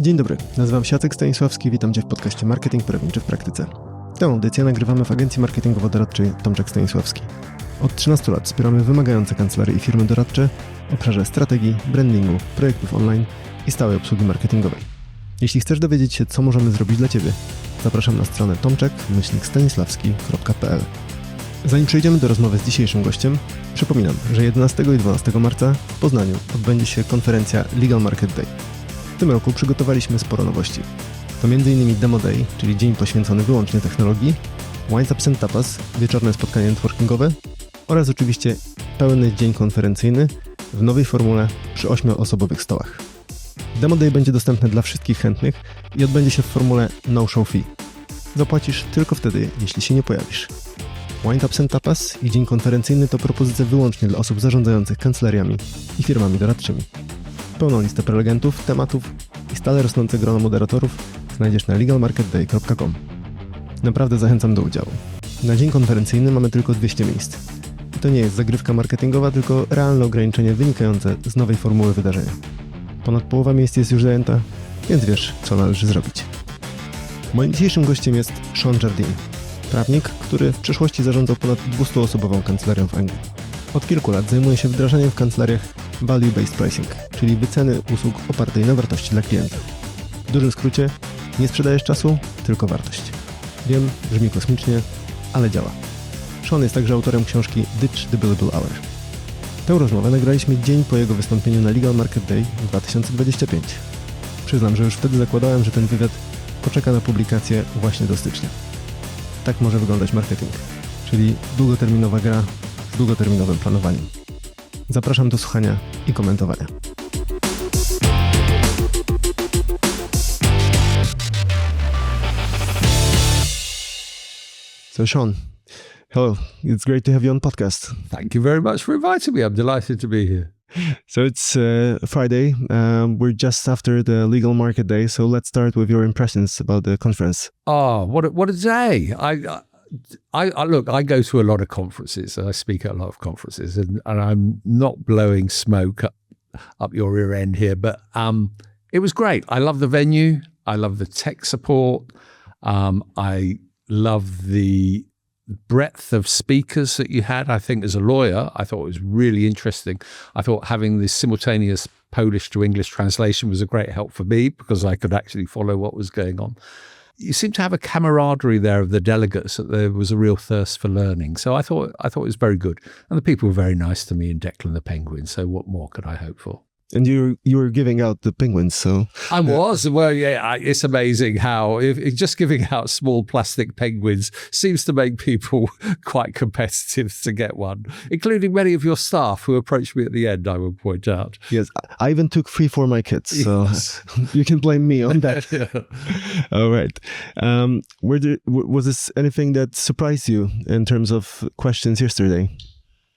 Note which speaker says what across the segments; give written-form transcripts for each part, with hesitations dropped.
Speaker 1: Dzień dobry, nazywam się Jacek Stanisławski, witam Cię w podcaście Marketing Prawniczy w Praktyce. Tę audycję nagrywamy w agencji marketingowo-doradczej Twojej Stanisławski. Od 13 lat wspieramy wymagające kancelarie i firmy doradcze w obszarze strategii, brandingu, projektów online i stałej obsługi marketingowej. Jeśli chcesz dowiedzieć się, co możemy zrobić dla Ciebie, zapraszam na stronę tomczek-stanisławski.pl. Zanim przejdziemy do rozmowy z dzisiejszym gościem, przypominam, że 11 i 12 marca w Poznaniu odbędzie się konferencja Legal Market Day. W tym roku przygotowaliśmy sporo nowości. To m.in. Demo Day, czyli dzień poświęcony wyłącznie technologii, Wines Ups and Tapas, wieczorne spotkanie networkingowe oraz oczywiście pełny dzień konferencyjny w nowej formule przy 8-osobowych stołach. Demo Day będzie dostępne dla wszystkich chętnych i odbędzie się w formule no show fee. Zapłacisz tylko wtedy, jeśli się nie pojawisz. Wine Ups and Tapas i dzień konferencyjny to propozycje wyłącznie dla osób zarządzających kancelariami i firmami doradczymi. Pełną listę prelegentów, tematów i stale rosnące grono moderatorów znajdziesz na legalmarketday.com. Naprawdę zachęcam do udziału. Na dzień konferencyjny mamy tylko 200 miejsc. I to nie jest zagrywka marketingowa, tylko realne ograniczenie wynikające z nowej formuły wydarzenia. Ponad połowa miejsc jest już zajęta, więc wiesz, co należy zrobić. Moim dzisiejszym gościem jest Shaun Jardine, prawnik, który w przeszłości zarządzał ponad 200-osobową kancelarią w Anglii. Od kilku lat zajmuje się wdrażaniem w kancelariach value-based pricing, czyli wyceny usług opartej na wartości dla klienta. W dużym skrócie, nie sprzedajesz czasu, tylko wartość. Wiem, brzmi kosmicznie, ale działa. Shaun jest także autorem książki Ditch the Billable Hour. Tę rozmowę nagraliśmy dzień po jego wystąpieniu na Legal Market Day 2025. Przyznam, że już wtedy zakładałem, że ten wywiad poczeka na publikację właśnie do stycznia. Tak może wyglądać marketing, czyli długoterminowa gra z długoterminowym planowaniem. Zapraszam do słuchania i komentowania. So Shaun, hello. It's great to have you on podcast.
Speaker 2: Thank you very much for inviting me. I'm delighted to be here.
Speaker 1: So it's Friday. We're just after the Legal Market Day. So let's start with your impressions about the conference.
Speaker 2: Oh, what a day! I look. I go to a lot of conferences. I speak at a lot of conferences, and I'm not blowing smoke up your rear end here, but it was great. I love the venue. I love the tech support. I love the breadth of speakers that you had. I think as a lawyer, I thought it was really interesting. I thought having this simultaneous Polish to English translation was a great help for me because I could actually follow what was going on. You seem to have a camaraderie there of the delegates, that there was a real thirst for learning. So I thought it was very good. And the people were very nice to me in Declan the Penguin. So what more could I hope for?
Speaker 1: And you were giving out the penguins, so...
Speaker 2: I was. Well, yeah, it's amazing how just giving out small plastic penguins seems to make people quite competitive to get one, including many of your staff who approached me at the end, I will point out.
Speaker 1: Yes, I even took 3 for my kids, so yes. You can blame me on that.
Speaker 2: Yeah.
Speaker 1: All right. Was this anything that surprised you in terms of questions yesterday?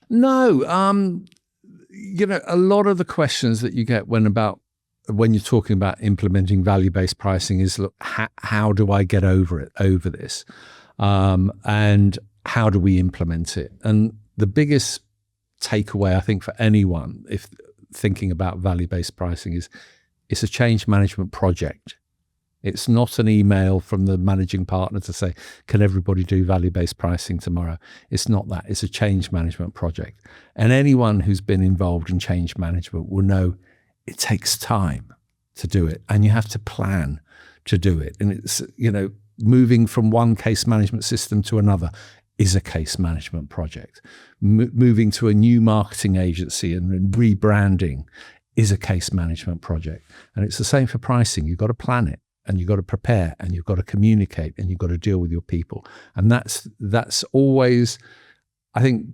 Speaker 2: No, a lot of the questions that you get when you're talking about implementing value-based pricing is, look, how do I get over this? And how do we implement it? And the biggest takeaway, I think, for anyone, if thinking about value-based pricing, is it's a change management project. It's not an email from the managing partner to say, can everybody do value-based pricing tomorrow? It's not that. It's a change management project. And anyone who's been involved in change management will know it takes time to do it. And you have to plan to do it. And it's, moving from one case management system to another is a case management project. Moving to a new marketing agency and rebranding is a case management project. And it's the same for pricing. You've got to plan it. And you've got to prepare, and you've got to communicate, and you've got to deal with your people. And that's always, I think,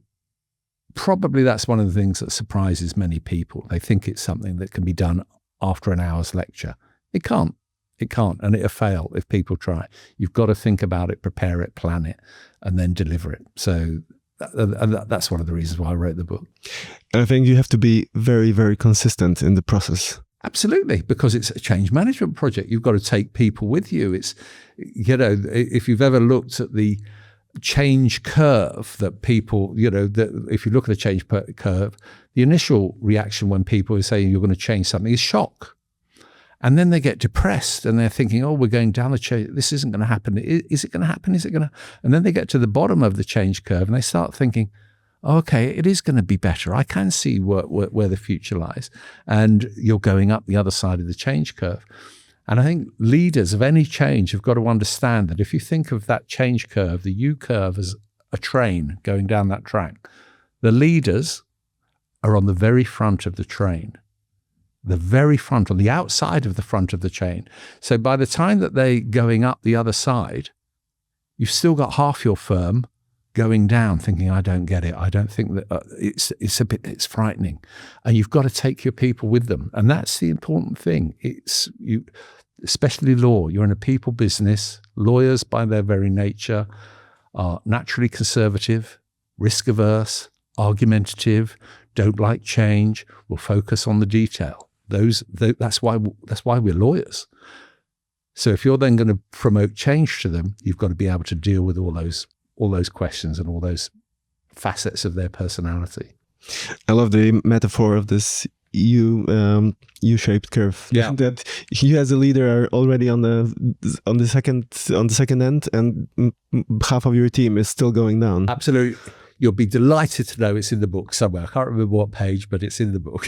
Speaker 2: probably that's one of the things that surprises many people. They think it's something that can be done after an hour's lecture. It can't, and it'll fail if people try. You've got to think about it, prepare it, plan it, and then deliver it. So that's one of the reasons why I wrote the book.
Speaker 1: I think you have to be very, very consistent in the process.
Speaker 2: Absolutely, because it's a change management project. You've got to take people with you. It's, if you've ever looked at the change curve that people, if you look at a change curve, the initial reaction when people are saying you're going to change something is shock. And then they get depressed and they're thinking, oh, we're going down the change. This isn't going to happen. Is it going to happen? Is it going to? And then they get to the bottom of the change curve and they start thinking, oh, okay, it is going to be better. I can see where the future lies. And you're going up the other side of the change curve. And I think leaders of any change have got to understand that if you think of that change curve, the U curve, as a train going down that track, the leaders are on the very front of the train. The very front, on the outside of the front of the chain. So by the time that they're going up the other side, you've still got half your firm going down thinking, I don't get it. I don't think that it's frightening. And you've got to take your people with them. And that's the important thing. It's you, especially law. You're in a people business. Lawyers by their very nature are naturally conservative, risk averse, argumentative, don't like change, will focus on the detail. That's why we're lawyers. So if you're then going to promote change to them, you've got to be able to deal with all those questions and all those facets of their personality.
Speaker 1: I love the metaphor of this U-shaped curve.
Speaker 2: Yeah.
Speaker 1: That you as a leader are already on the second end, and half of your team is still going down.
Speaker 2: Absolutely. You'll be delighted to know it's in the book somewhere. I can't remember what page, but it's in the book.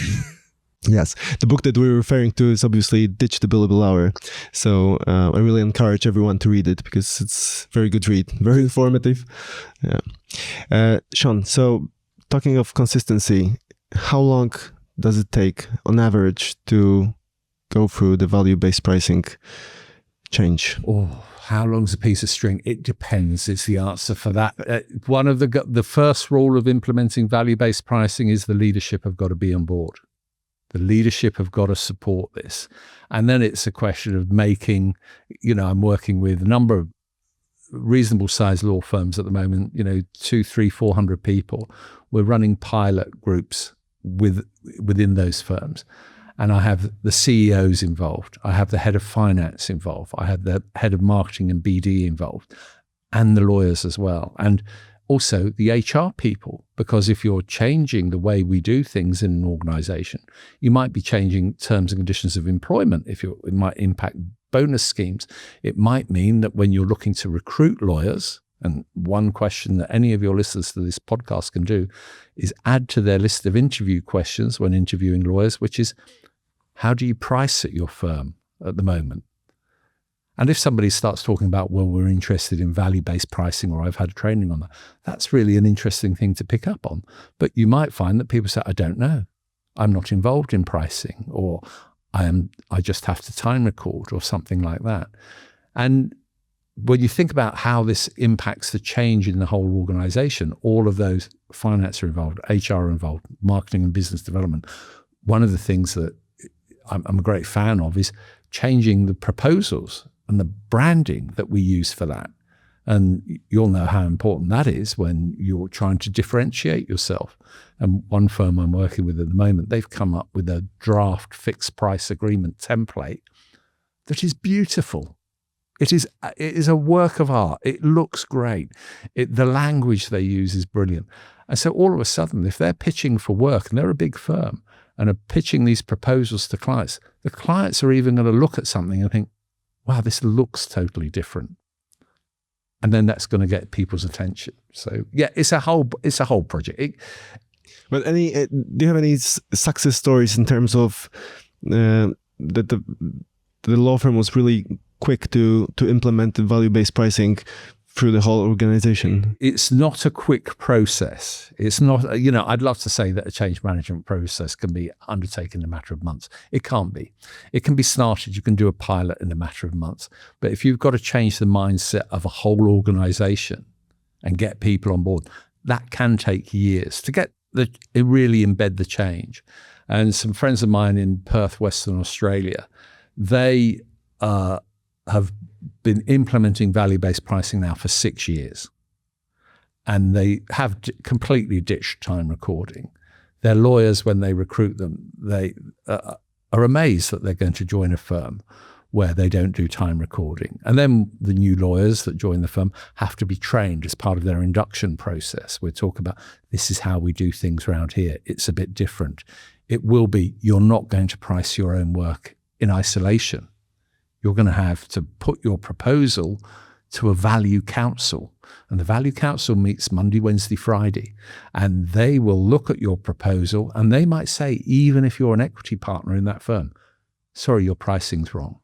Speaker 1: Yes. The book that we're referring to is obviously Ditch the Billable Hour. So I really encourage everyone to read it because it's a very good read, very informative. Yeah. Shaun, so talking of consistency, how long does it take on average to go through the value-based pricing change?
Speaker 2: Oh, how long's a piece of string? It depends. It's the answer for that. One of the first rule of implementing value-based pricing is the leadership have got to be on board. The leadership have got to support this. And then it's a question of making, I'm working with a number of reasonable sized law firms at the moment, 200, 300, 400 people. We're running pilot groups within those firms. And I have the CEOs involved. I have the head of finance involved. I have the head of marketing and BD involved, and the lawyers as well. And also the HR people, because if you're changing the way we do things in an organization, you might be changing terms and conditions of employment. It might impact bonus schemes. It might mean that when you're looking to recruit lawyers, and one question that any of your listeners to this podcast can do is add to their list of interview questions when interviewing lawyers, which is, how do you price at your firm at the moment? And if somebody starts talking about, well, we're interested in value-based pricing, or I've had training on that, that's really an interesting thing to pick up on. But you might find that people say, I don't know. I'm not involved in pricing, or I just have to time record, or something like that. And when you think about how this impacts the change in the whole organization, all of those, finance are involved, HR are involved, marketing and business development. One of the things that I'm a great fan of is changing the proposals and the branding that we use for that. And you'll know how important that is when you're trying to differentiate yourself. And one firm I'm working with at the moment, they've come up with a draft fixed price agreement template that is beautiful. It is a work of art. It looks great. The language they use is brilliant. And so all of a sudden, if they're pitching for work, and they're a big firm, and are pitching these proposals to clients, the clients are even going to look at something and think, wow, this looks totally different. And then that's going to get people's attention. So yeah, it's a whole project.
Speaker 1: But do you have any success stories in terms of that the law firm was really quick to implement the value-based pricing through the whole organization? It's
Speaker 2: not a quick process. It's not, I'd love to say that a change management process can be undertaken in a matter of months. It can't be. It can be started. You can do a pilot in a matter of months. But if you've got to change the mindset of a whole organization and get people on board, that can take years to really embed the change. And some friends of mine in Perth, Western Australia, they have been implementing value-based pricing now for 6 years. And they have completely ditched time recording. Their lawyers, when they recruit them, they are amazed that they're going to join a firm where they don't do time recording. And then the new lawyers that join the firm have to be trained as part of their induction process. We're talking about, this is how we do things around here. It's a bit different. It will be, you're not going to price your own work in isolation. You're going to have to put your proposal to a value council. And the value council meets Monday, Wednesday, Friday. And they will look at your proposal and they might say, even if you're an equity partner in that firm, sorry, your pricing's wrong.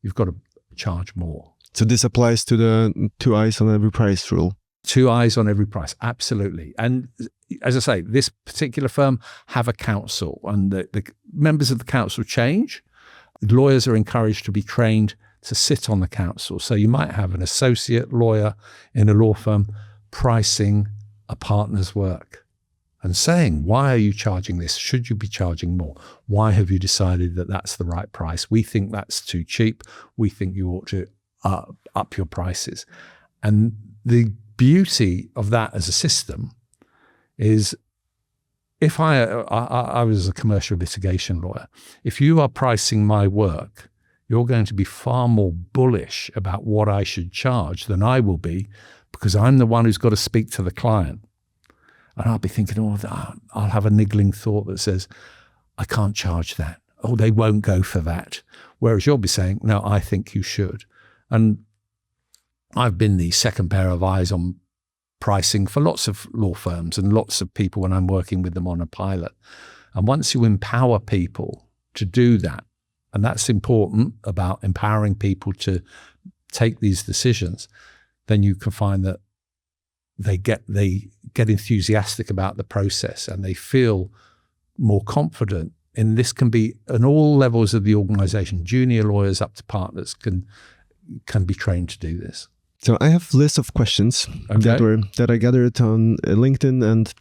Speaker 2: You've got to charge more.
Speaker 1: So this applies to the 2 eyes on every price rule.
Speaker 2: 2 eyes on every price, absolutely. And as I say, this particular firm have a council, and the members of the council change. Lawyers are encouraged to be trained to sit on the council. So you might have an associate lawyer in a law firm pricing a partner's work and saying, why are you charging this? Should you be charging more? Why have you decided that that's the right price? We think that's too cheap. We think you ought to up your prices. And the beauty of that as a system is, if I was a commercial litigation lawyer, if you are pricing my work, you're going to be far more bullish about what I should charge than I will be, because I'm the one who's got to speak to the client. And I'll be thinking, I'll have a niggling thought that says, I can't charge that. Oh, they won't go for that. Whereas you'll be saying, no, I think you should. And I've been the second pair of eyes on pricing for lots of law firms and lots of people when I'm working with them on a pilot. And once you empower people to do that, and that's important about empowering people to take these decisions, then you can find that they get enthusiastic about the process and they feel more confident. And this can be at all levels of the organization. Junior lawyers up to partners can be trained to do this.
Speaker 1: So I have a list of questions that I gathered on LinkedIn and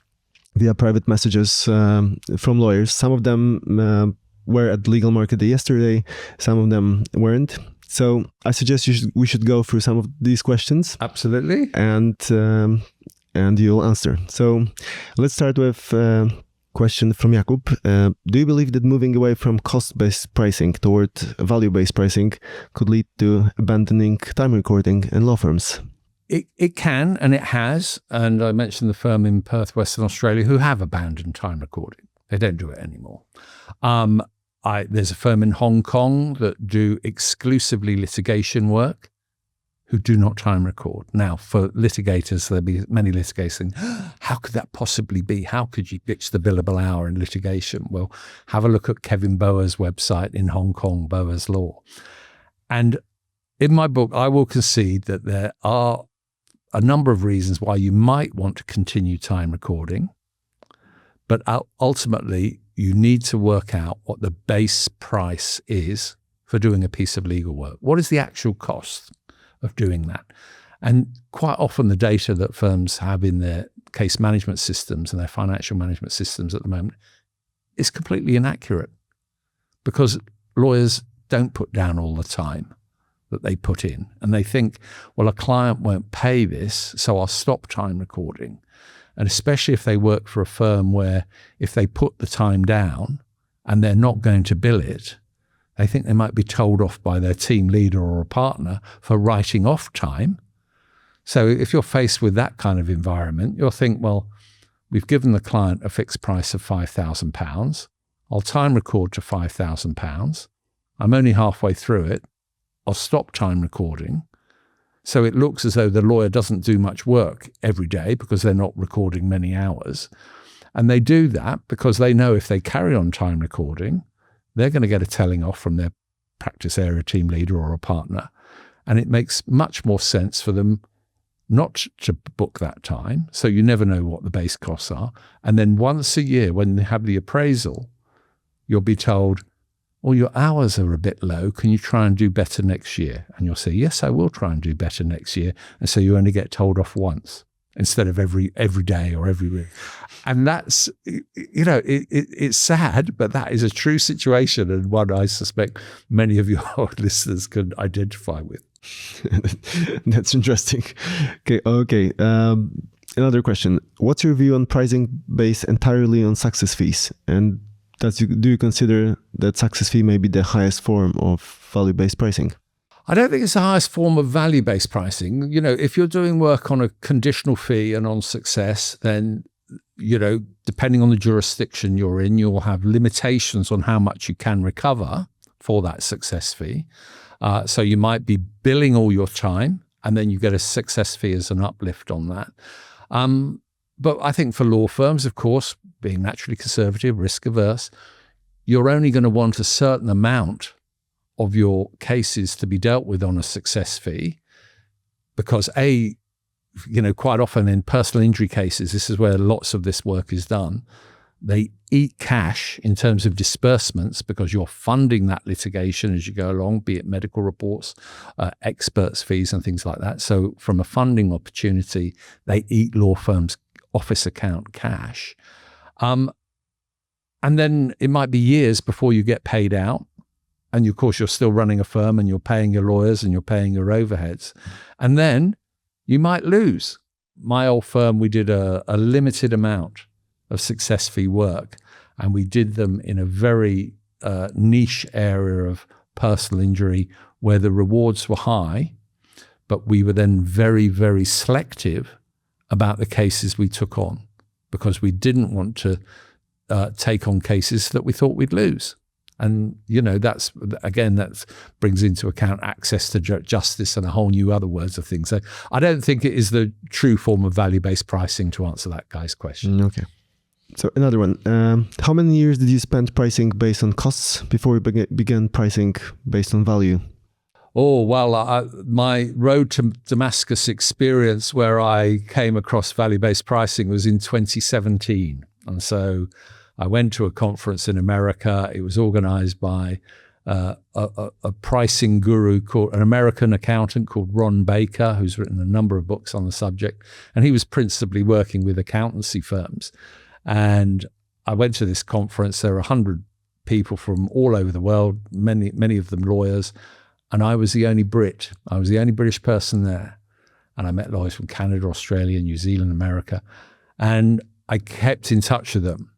Speaker 1: via private messages from lawyers. Some of them were at Legal Market Day yesterday. Some of them weren't. So I suggest we should go through some of these questions.
Speaker 2: Absolutely.
Speaker 1: And you'll answer. So let's start with question from Jakub. Do you believe that moving away from cost-based pricing toward value-based pricing could lead to abandoning time recording in law firms?
Speaker 2: It can, and it has. And I mentioned the firm in Perth, Western Australia, who have abandoned time recording. They don't do it anymore. There's a firm in Hong Kong that do exclusively litigation work who do not time record. Now, for litigators, there'll be many litigators saying, how could that possibly be? How could you ditch the billable hour in litigation? Well, have a look at Kevin Boa's website in Hong Kong, Boa's Law. And in my book, I will concede that there are a number of reasons why you might want to continue time recording, but ultimately, you need to work out what the base price is for doing a piece of legal work. What is the actual cost of doing that? And quite often the data that firms have in their case management systems and their financial management systems at the moment is completely inaccurate, because lawyers don't put down all the time that they put in. And they think, well, a client won't pay this, so I'll stop time recording. And especially if they work for a firm where if they put the time down and they're not going to bill it, they think they might be told off by their team leader or a partner for writing off time. So if you're faced with that kind of environment, you'll think, well, we've given the client a fixed price of £5,000. I'll time record to £5,000. I'm only halfway through it. I'll stop time recording. So it looks as though the lawyer doesn't do much work every day because they're not recording many hours. And they do that because they know if they carry on time recording, they're going to get a telling off from their practice area team leader or a partner. And it makes much more sense for them not to book that time. So you never know what the base costs are. And then once a year, when they have the appraisal, you'll be told, well, your hours are a bit low. Can you try and do better next year? And you'll say, yes, I will try and do better next year. And so you only get told off once instead of every day or every week. And that's, it's sad, but that is a true situation, and one I suspect many of your listeners can identify with.
Speaker 1: That's interesting. Okay. Another question. What's your view on pricing based entirely on success fees? And do you consider that success fee may be the highest form of value-based pricing?
Speaker 2: I don't think it's the highest form of value-based pricing. If you're doing work on a conditional fee and on success, then, depending on the jurisdiction you're in, you'll have limitations on how much you can recover for that success fee. So you might be billing all your time, and then you get a success fee as an uplift on that. But I think for law firms, of course, being naturally conservative, risk averse, you're only going to want a certain amount of your cases to be dealt with on a success fee, because quite often in personal injury cases, this is where lots of this work is done. They eat cash in terms of disbursements because you're funding that litigation as you go along, be it medical reports, experts' fees and things like that. So from a funding opportunity, they eat law firms' office account cash. And then it might be years before you get paid out. And of course, you're still running a firm and you're paying your lawyers and you're paying your overheads. And then you might lose. My old firm, we did a limited amount of success fee work, and we did them in a very niche area of personal injury where the rewards were high, but we were then very, very selective about the cases we took on, because we didn't want to take on cases that we thought we'd lose. And, that brings into account access to justice and a whole new other words of things. So I don't think it is the true form of value-based pricing, to answer that guy's question.
Speaker 1: Okay. So another one. How many years did you spend pricing based on costs before you began pricing based on value?
Speaker 2: Oh, well, my road to Damascus experience where I came across value-based pricing was in 2017. And so I went to a conference in America. It was organized by a pricing guru, called an American accountant called Ron Baker, who's written a number of books on the subject. And he was principally working with accountancy firms. And I went to this conference. There were 100 people from all over the world, many of them lawyers. And I was the only Brit. I was the only British person there. And I met lawyers from Canada, Australia, New Zealand, America. And I kept in touch with them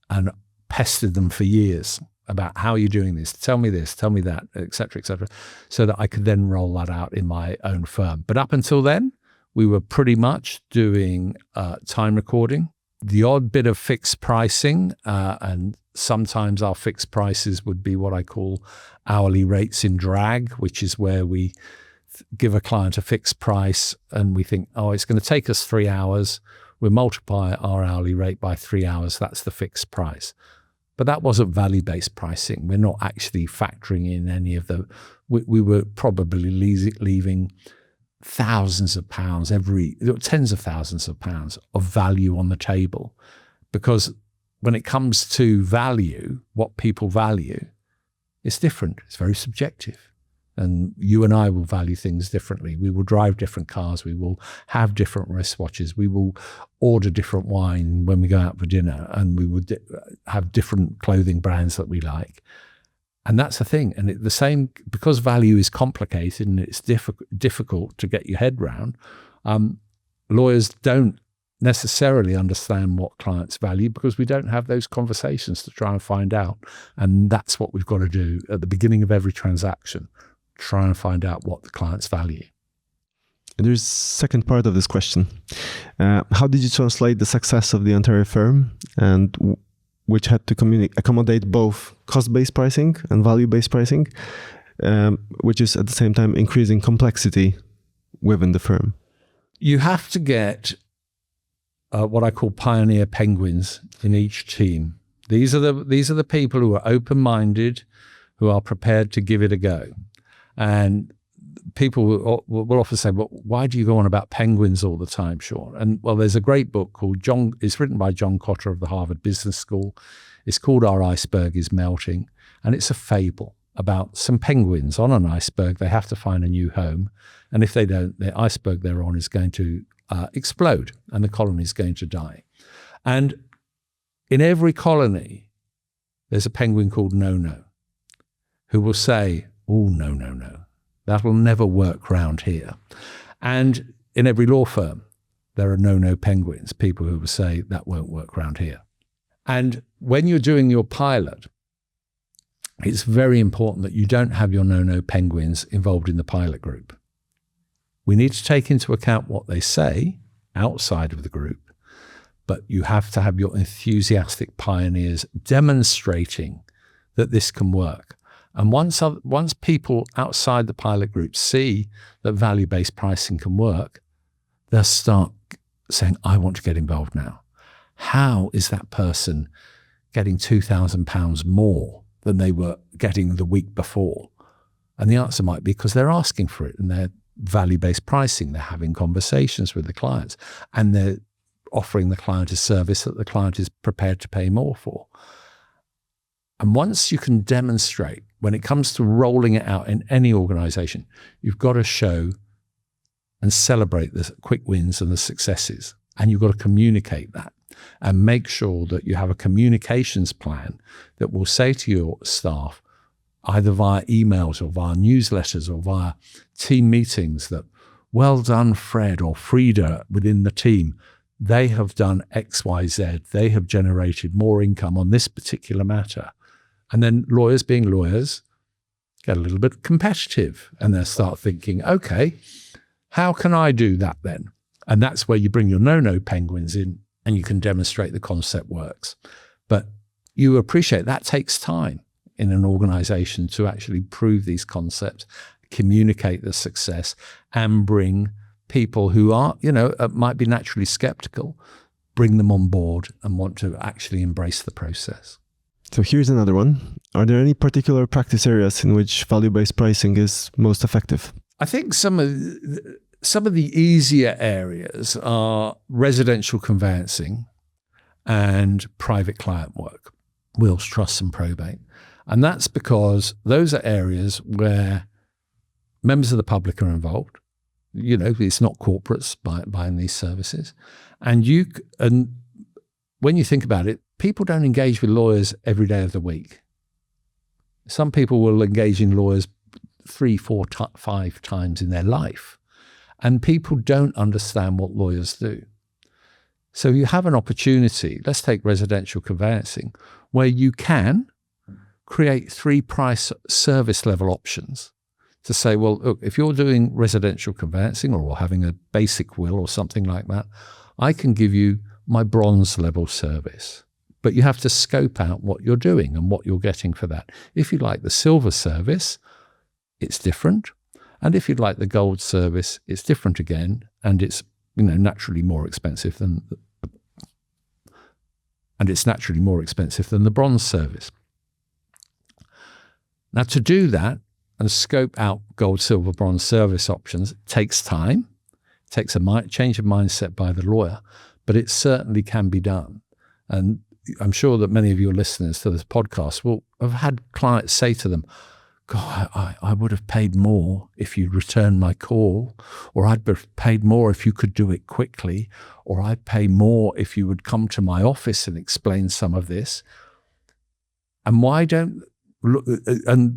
Speaker 2: and pestered them for years about how you're doing this, tell me that, et cetera, so that I could then roll that out in my own firm. But up until then, we were pretty much doing time recording, the odd bit of fixed pricing, and sometimes our fixed prices would be what I call hourly rates in drag, which is where we give a client a fixed price and we think, it's going to take us 3 hours. We multiply our hourly rate by 3 hours. That's the fixed price. But that wasn't value-based pricing. We're not actually factoring in any of we were probably leaving thousands of pounds, tens of thousands of pounds of value on the table. Because when it comes to value, what people value, it's different. It's very subjective. And you and I will value things differently. We will drive different cars. We will have different wristwatches. We will order different wine when we go out for dinner. And we would have different clothing brands that we like. And that's the thing. And the same, because value is complicated and it's difficult to get your head around, lawyers don't necessarily understand what clients value because we don't have those conversations to try and find out. And that's what we've got to do at the beginning of every transaction. Try and find out what the clients value.
Speaker 1: And there's a second part of this question. How did you translate the success of the entire firm, and which had to accommodate both cost-based pricing and value-based pricing, which is at the same time increasing complexity within the firm?
Speaker 2: You have to get what I call pioneer penguins in each team. These are the people who are open-minded, who are prepared to give it a go. And people will often say, well, why do you go on about penguins all the time, Shaun? And well, there's a great book called it's written by John Kotter of the Harvard Business School. It's called Our Iceberg is Melting. And it's a fable about some penguins on an iceberg. They have to find a new home. And if they don't, the iceberg they're on is going to explode and the colony is going to die. And in every colony, there's a penguin called No-No who will say, oh, no. That will never work round here. And in every law firm, there are no penguins, people who will say that won't work round here. And when you're doing your pilot, it's very important that you don't have your no penguins involved in the pilot group. We need to take into account what they say outside of the group, but you have to have your enthusiastic pioneers demonstrating that this can work. And once people outside the pilot group see that value-based pricing can work, they'll start saying, I want to get involved now. How is that person getting £2,000 more than they were getting the week before? And the answer might be because they're asking for it, and they're value-based pricing. They're having conversations with the clients, and they're offering the client a service that the client is prepared to pay more for. And once you can demonstrate, when it comes to rolling it out in any organization, you've got to show and celebrate the quick wins and the successes. And you've got to communicate that and make sure that you have a communications plan that will say to your staff, either via emails or via newsletters or via team meetings, that well done, Fred or Frida within the team. They have done X, Y, Z. They have generated more income on this particular matter. And then lawyers, being lawyers, get a little bit competitive, and they'll start thinking, okay, how can I do that then? And that's where you bring your no-no penguins in, and you can demonstrate the concept works. But you appreciate that takes time in an organization to actually prove these concepts, communicate the success, and bring people who are, might be naturally skeptical, bring them on board and want to actually embrace the process.
Speaker 1: So here's another one. Are there any particular practice areas in which value-based pricing is most effective?
Speaker 2: I think some of the easier areas are residential conveyancing and private client work, wills, trusts, and probate. And that's because those are areas where members of the public are involved. It's not corporates buying these services. And when you think about it, people don't engage with lawyers every day of the week. Some people will engage in lawyers 3, 4, 5 times in their life. And people don't understand what lawyers do. So you have an opportunity, let's take residential conveyancing, where you can create 3 price service level options to say, well, look, if you're doing residential conveyancing or having a basic will or something like that, I can give you my bronze level service. But you have to scope out what you're doing and what you're getting for that. If you like the silver service, it's different. And if you'd like the gold service, it's different again. And it's naturally more expensive than the bronze service. Now, to do that and scope out gold, silver, bronze service options takes time, takes a change of mindset by the lawyer, but it certainly can be done. And I'm sure that many of your listeners to this podcast will have had clients say to them, God, I would have paid more if you'd returned my call, or I'd have paid more if you could do it quickly, or I'd pay more if you would come to my office and explain some of this. And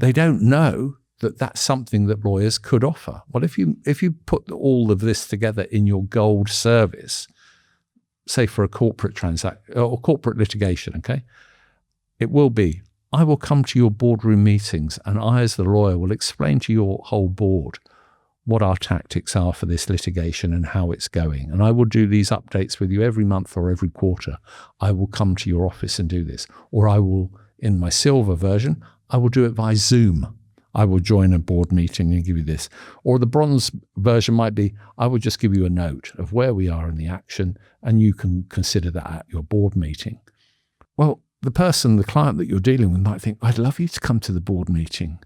Speaker 2: they don't know that that's something that lawyers could offer. Well, if you put all of this together in your gold service, say for a corporate transaction or corporate litigation, okay, it will be, I will come to your boardroom meetings and I, as the lawyer, will explain to your whole board what our tactics are for this litigation and how it's going. And I will do these updates with you every month or every quarter. I will come to your office and do this. Or I will, in my silver version, I will do it via Zoom. I will join a board meeting and give you this. Or the bronze version might be, I will just give you a note of where we are in the action and you can consider that at your board meeting. Well, the client that you're dealing with might think, I'd love you to come to the board meeting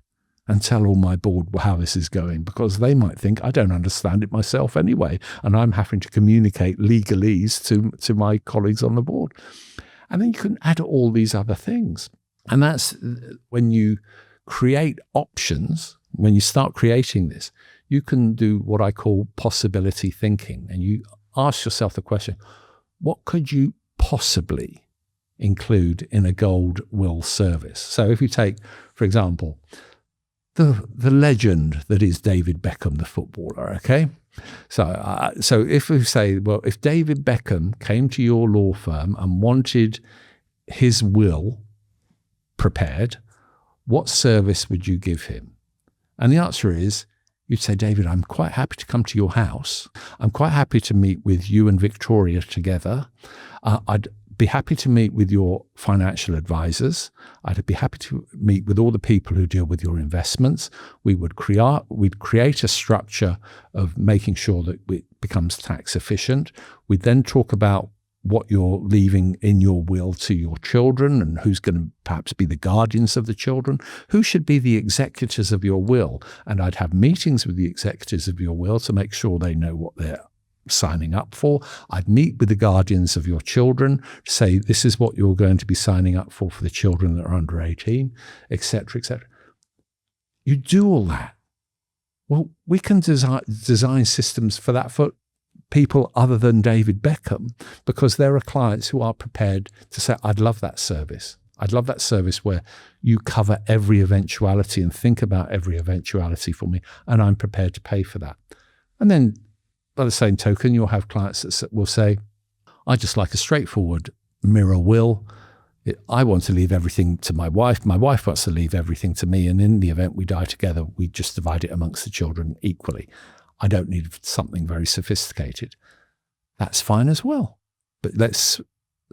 Speaker 2: and tell all my board how this is going, because they might think, I don't understand it myself anyway, and I'm having to communicate legalese to my colleagues on the board. And then you can add all these other things. And that's when you create options, when you start creating this, you can do what I call possibility thinking. And you ask yourself the question, what could you possibly include in a gold will service? So if you take, for example, the legend that is David Beckham, the footballer, okay? So if we say, well, if David Beckham came to your law firm and wanted his will prepared, what service would you give him? And the answer is, you'd say, David, I'm quite happy to come to your house. I'm quite happy to meet with you and Victoria together. be happy to meet with your financial advisors. I'd be happy to meet with all the people who deal with your investments. We'd create a structure of making sure that it becomes tax efficient. We'd then talk about what you're leaving in your will to your children and who's going to perhaps be the guardians of the children, who should be the executors of your will. And I'd have meetings with the executors of your will to make sure they know what they're signing up for. I'd meet with the guardians of your children, say this is what you're going to be signing up for the children that are under 18, etc., etc. You do all that. Well, we can design systems for that for people other than David Beckham, because there are clients who are prepared to say, I'd love that service. I'd love that service where you cover every eventuality and think about every eventuality for me, and I'm prepared to pay for that. And then by the same token, you'll have clients that will say, I just like a straightforward mirror will. I want to leave everything to my wife. My wife wants to leave everything to me. And in the event we die together, we just divide it amongst the children equally. I don't need something very sophisticated. That's fine as well. But let's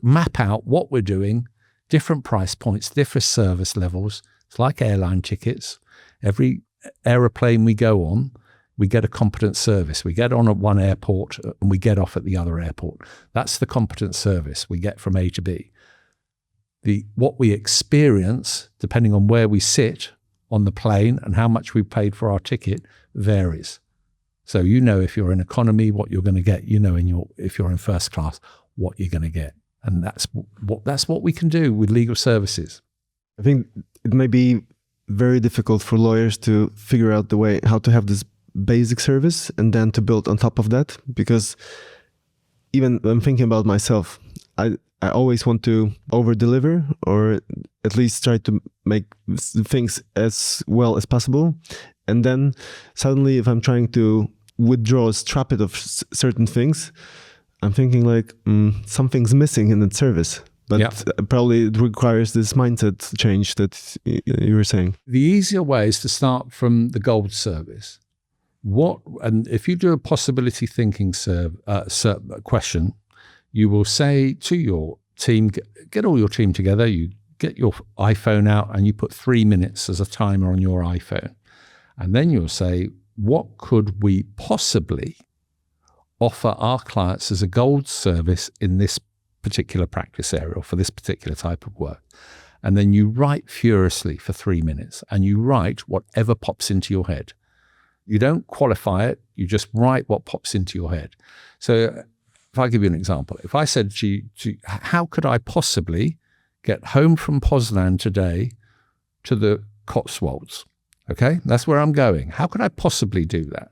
Speaker 2: map out what we're doing, different price points, different service levels. It's like airline tickets. Every aeroplane we go on, we get a competent service. We get on at one airport and we get off at the other airport. That's the competent service we get from A to B. What we experience, depending on where we sit on the plane and how much we paid for our ticket, varies. So if you're in economy, what you're going to get. If you're in first class, what you're going to get. And that's what we can do with legal services.
Speaker 1: I think it may be very difficult for lawyers to figure out the way how to have this basic service and then to build on top of that, because even I'm thinking about myself, I always want to over deliver, or at least try to make things as well as possible. And then suddenly, if I'm trying to strap it of certain things, I'm thinking like something's missing in that service. But probably it requires this mindset change that you were saying.
Speaker 2: The easier way is to start from the gold service. And if you do a possibility thinking question, you will say to your team, get all your team together, you get your iPhone out and you put 3 minutes as a timer on your iPhone. And then you'll say, what could we possibly offer our clients as a gold service in this particular practice area or for this particular type of work? And then you write furiously for 3 minutes and you write whatever pops into your head. You don't qualify it, you just write what pops into your head. So if I give you an example, if I said to you, how could I possibly get home from Poznan today to the Cotswolds? Okay, that's where I'm going. How could I possibly do that?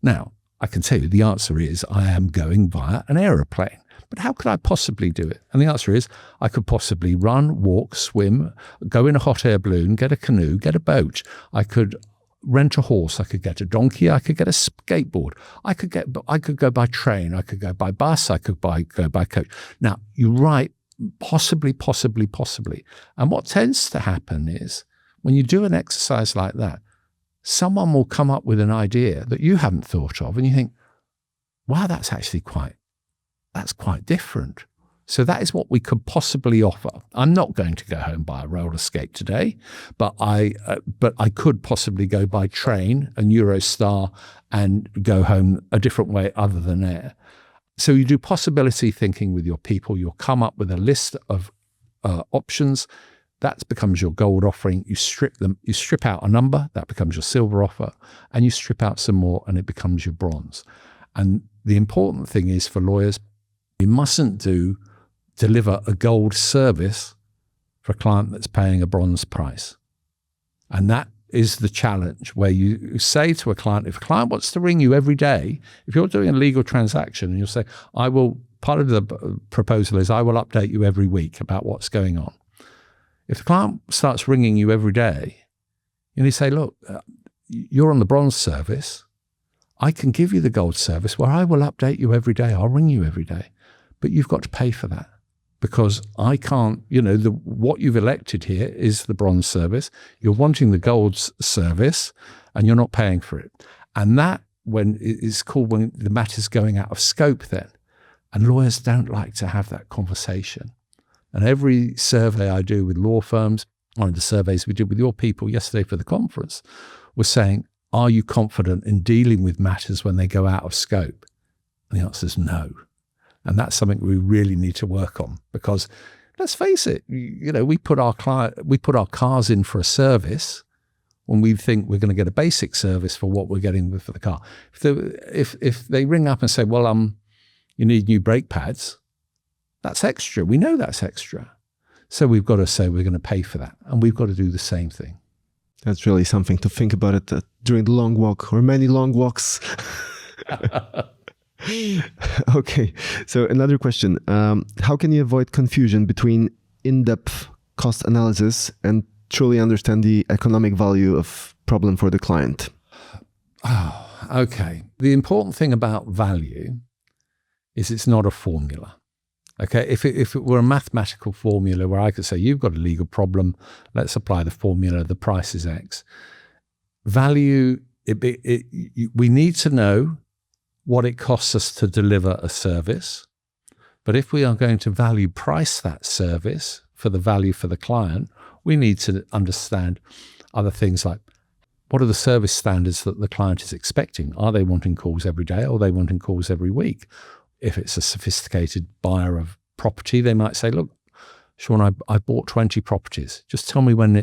Speaker 2: Now, I can tell you the answer is I am going via an aeroplane. But how could I possibly do it? And the answer is I could possibly run, walk, swim, go in a hot air balloon, get a canoe, get a boat. I could rent a horse. I could get a donkey. I could get a skateboard. I could go by train. I could go by bus. I could go by coach. Now, you write possibly. And what tends to happen is when you do an exercise like that, someone will come up with an idea that you haven't thought of, and you think, wow, that's quite different. So that is what we could possibly offer. I'm not going to go home by a roller skate today, but I could possibly go by train and Eurostar and go home a different way other than air. So you do possibility thinking with your people. You'll come up with a list of options. That becomes your gold offering. You strip out a number, that becomes your silver offer, and you strip out some more and it becomes your bronze. And the important thing is for lawyers, you mustn't deliver a gold service for a client that's paying a bronze price. And that is the challenge, where you say to a client, if a client wants to ring you every day, if you're doing a legal transaction and you'll say, part of the proposal is I will update you every week about what's going on. If the client starts ringing you every day, and you say, look, you're on the bronze service, I can give you the gold service where I will update you every day. I'll ring you every day. But you've got to pay for that, because I can't, what you've elected here is the bronze service. You're wanting the gold service and you're not paying for it. And that is called when the matter's going out of scope then. And lawyers don't like to have that conversation. And every survey I do with law firms, one of the surveys we did with your people yesterday for the conference, was saying, are you confident in dealing with matters when they go out of scope? And the answer is no. And that's something we really need to work on, because let's face it, we put our cars in for a service when we think we're going to get a basic service for what we're getting for the car. If they ring up and say, well, you need new brake pads, that's extra. We know that's extra. So we've got to say we're going to pay for that. And we've got to do the same thing.
Speaker 1: That's really something to think about it during the long walk or many long walks. Okay, so another question. How can you avoid confusion between in-depth cost analysis and truly understand the economic value of problem for the client?
Speaker 2: Oh, okay. The important thing about value is it's not a formula. Okay, if it were a mathematical formula where I could say, you've got a legal problem, let's apply the formula, the price is X. Value, we need to know what it costs us to deliver a service. But if we are going to value price that service for the value for the client, we need to understand other things like, what are the service standards that the client is expecting? Are they wanting calls every day, or are they wanting calls every week? If it's a sophisticated buyer of property, they might say, look, Shaun, I bought 20 properties. Just tell me when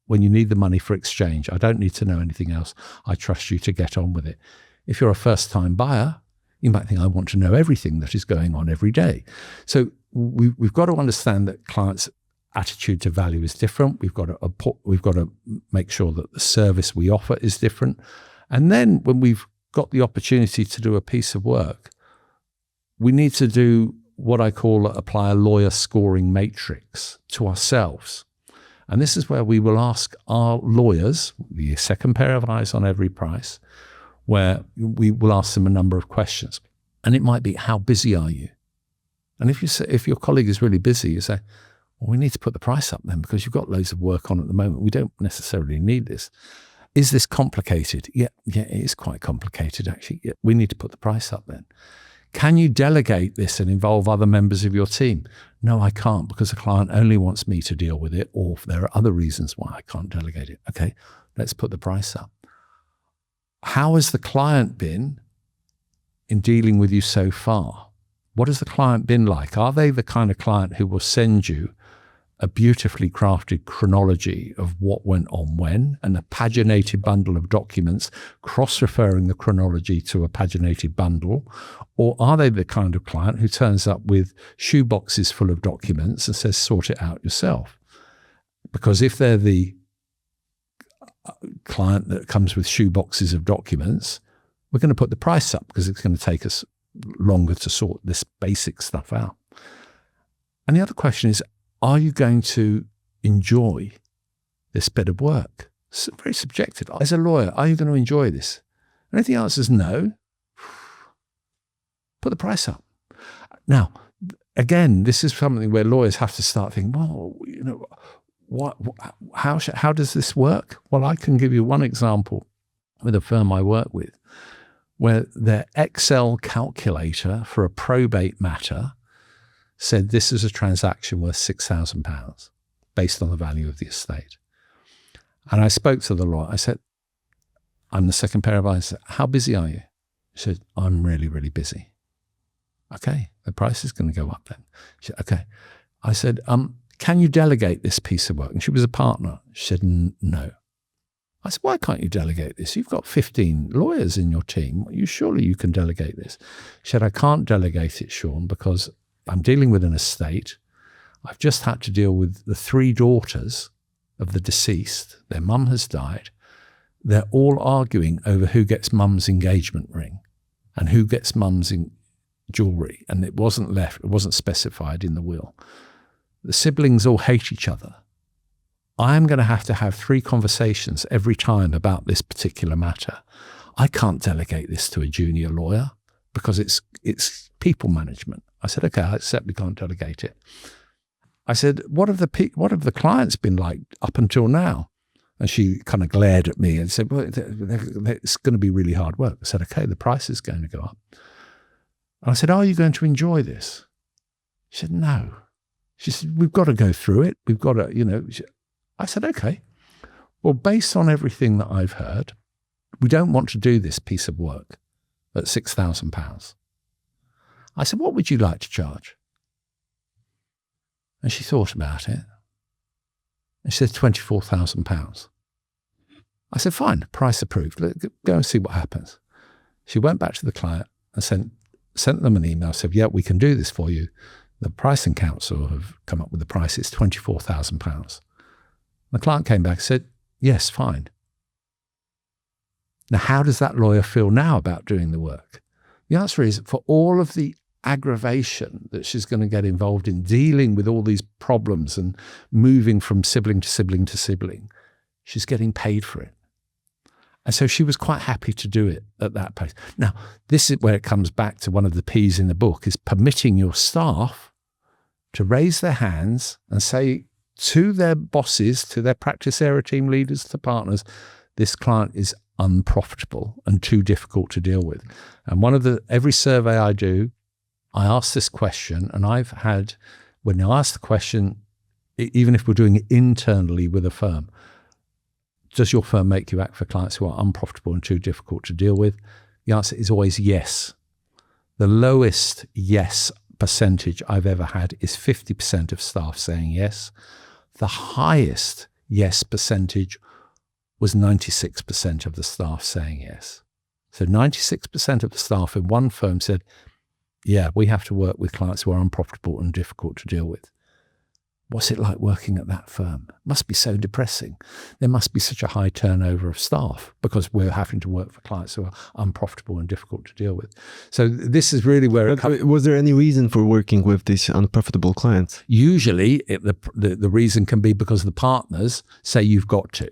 Speaker 2: you need the money for exchange. I don't need to know anything else. I trust you to get on with it. If you're a first-time buyer, you might think, I want to know everything that is going on every day. So we've got to understand that clients' attitude to value is different. We've got to make sure that the service we offer is different. And then when we've got the opportunity to do a piece of work, we need to do what I call apply a lawyer scoring matrix to ourselves. And this is where we will ask our lawyers, the second pair of eyes on every price, where we will ask them a number of questions. And it might be, how busy are you? And if your colleague is really busy, you say, well, we need to put the price up then, because you've got loads of work on at the moment. We don't necessarily need this. Is this complicated? Yeah, it is quite complicated, actually. Yeah, we need to put the price up then. Can you delegate this and involve other members of your team? No, I can't, because the client only wants me to deal with it, or there are other reasons why I can't delegate it. Okay, let's put the price up. How has the client been in dealing with you so far? What has the client been like? Are they the kind of client who will send you a beautifully crafted chronology of what went on when, and a paginated bundle of documents, cross-referring the chronology to a paginated bundle? Or are they the kind of client who turns up with shoeboxes full of documents and says, sort it out yourself? Because if they're the client that comes with shoeboxes of documents, we're going to put the price up because it's going to take us longer to sort this basic stuff out. And the other question is, are you going to enjoy this bit of work? It's very subjective. As a lawyer, are you going to enjoy this? And if the answer is no, put the price up. Now, again, this is something where lawyers have to start thinking, well, how does this work? Well, I can give you one example with a firm I work with, where their Excel calculator for a probate matter said this is a transaction worth £6,000 based on the value of the estate. And I spoke to the lawyer. I said, I'm the second pair of eyes. I said, how busy are you? She said, I'm really, really busy. Okay, the price is going to go up then. She said, okay. I said, can you delegate this piece of work? And she was a partner. She said, no. I said, why can't you delegate this? You've got 15 lawyers in your team. Surely you can delegate this. She said, I can't delegate it, Shaun, because I'm dealing with an estate. I've just had to deal with the 3 daughters of the deceased. Their mum has died. They're all arguing over who gets mum's engagement ring and who gets mum's jewellery. And it wasn't specified in the will. The siblings all hate each other. I'm going to have 3 conversations every time about this particular matter. I can't delegate this to a junior lawyer because it's people management. I said, okay, I accept we can't delegate it. I said, what have the clients been like up until now? And she kind of glared at me and said, well, it's going to be really hard work. I said, okay, the price is going to go up. And I said, are you going to enjoy this? She said, no. She said, we've got to go through it. We've got to, I said, okay. Well, based on everything that I've heard, we don't want to do this piece of work at £6,000. I said, what would you like to charge? And she thought about it. And she said, £24,000. I said, fine, price approved. Let's go and see what happens. She went back to the client and sent them an email, said, yeah, we can do this for you. The pricing council have come up with the price. It's £24,000. The client came back and said, yes, fine. Now, how does that lawyer feel now about doing the work? The answer is, for all of the aggravation that she's going to get involved in dealing with all these problems and moving from sibling to sibling to sibling, she's getting paid for it. And so she was quite happy to do it at that pace. Now, this is where it comes back to one of the P's in the book, is permitting your staff to raise their hands and say to their bosses, to their practice area team leaders, to partners, this client is unprofitable and too difficult to deal with. And every survey I do, I ask this question, and I've had, when I ask the question, even if we're doing it internally with a firm, does your firm make you act for clients who are unprofitable and too difficult to deal with? The answer is always yes. The lowest yes percentage I've ever had is 50% of staff saying yes. The highest yes percentage was 96% of the staff saying yes. So 96% of the staff in one firm said, yeah, we have to work with clients who are unprofitable and difficult to deal with. What's it like working at that firm? It must be so depressing. There must be such a high turnover of staff because we're having to work for clients who are unprofitable and difficult to deal with. So this is really where
Speaker 1: was there any reason for working with these unprofitable clients?
Speaker 2: Usually the reason can be because the partners say you've got to.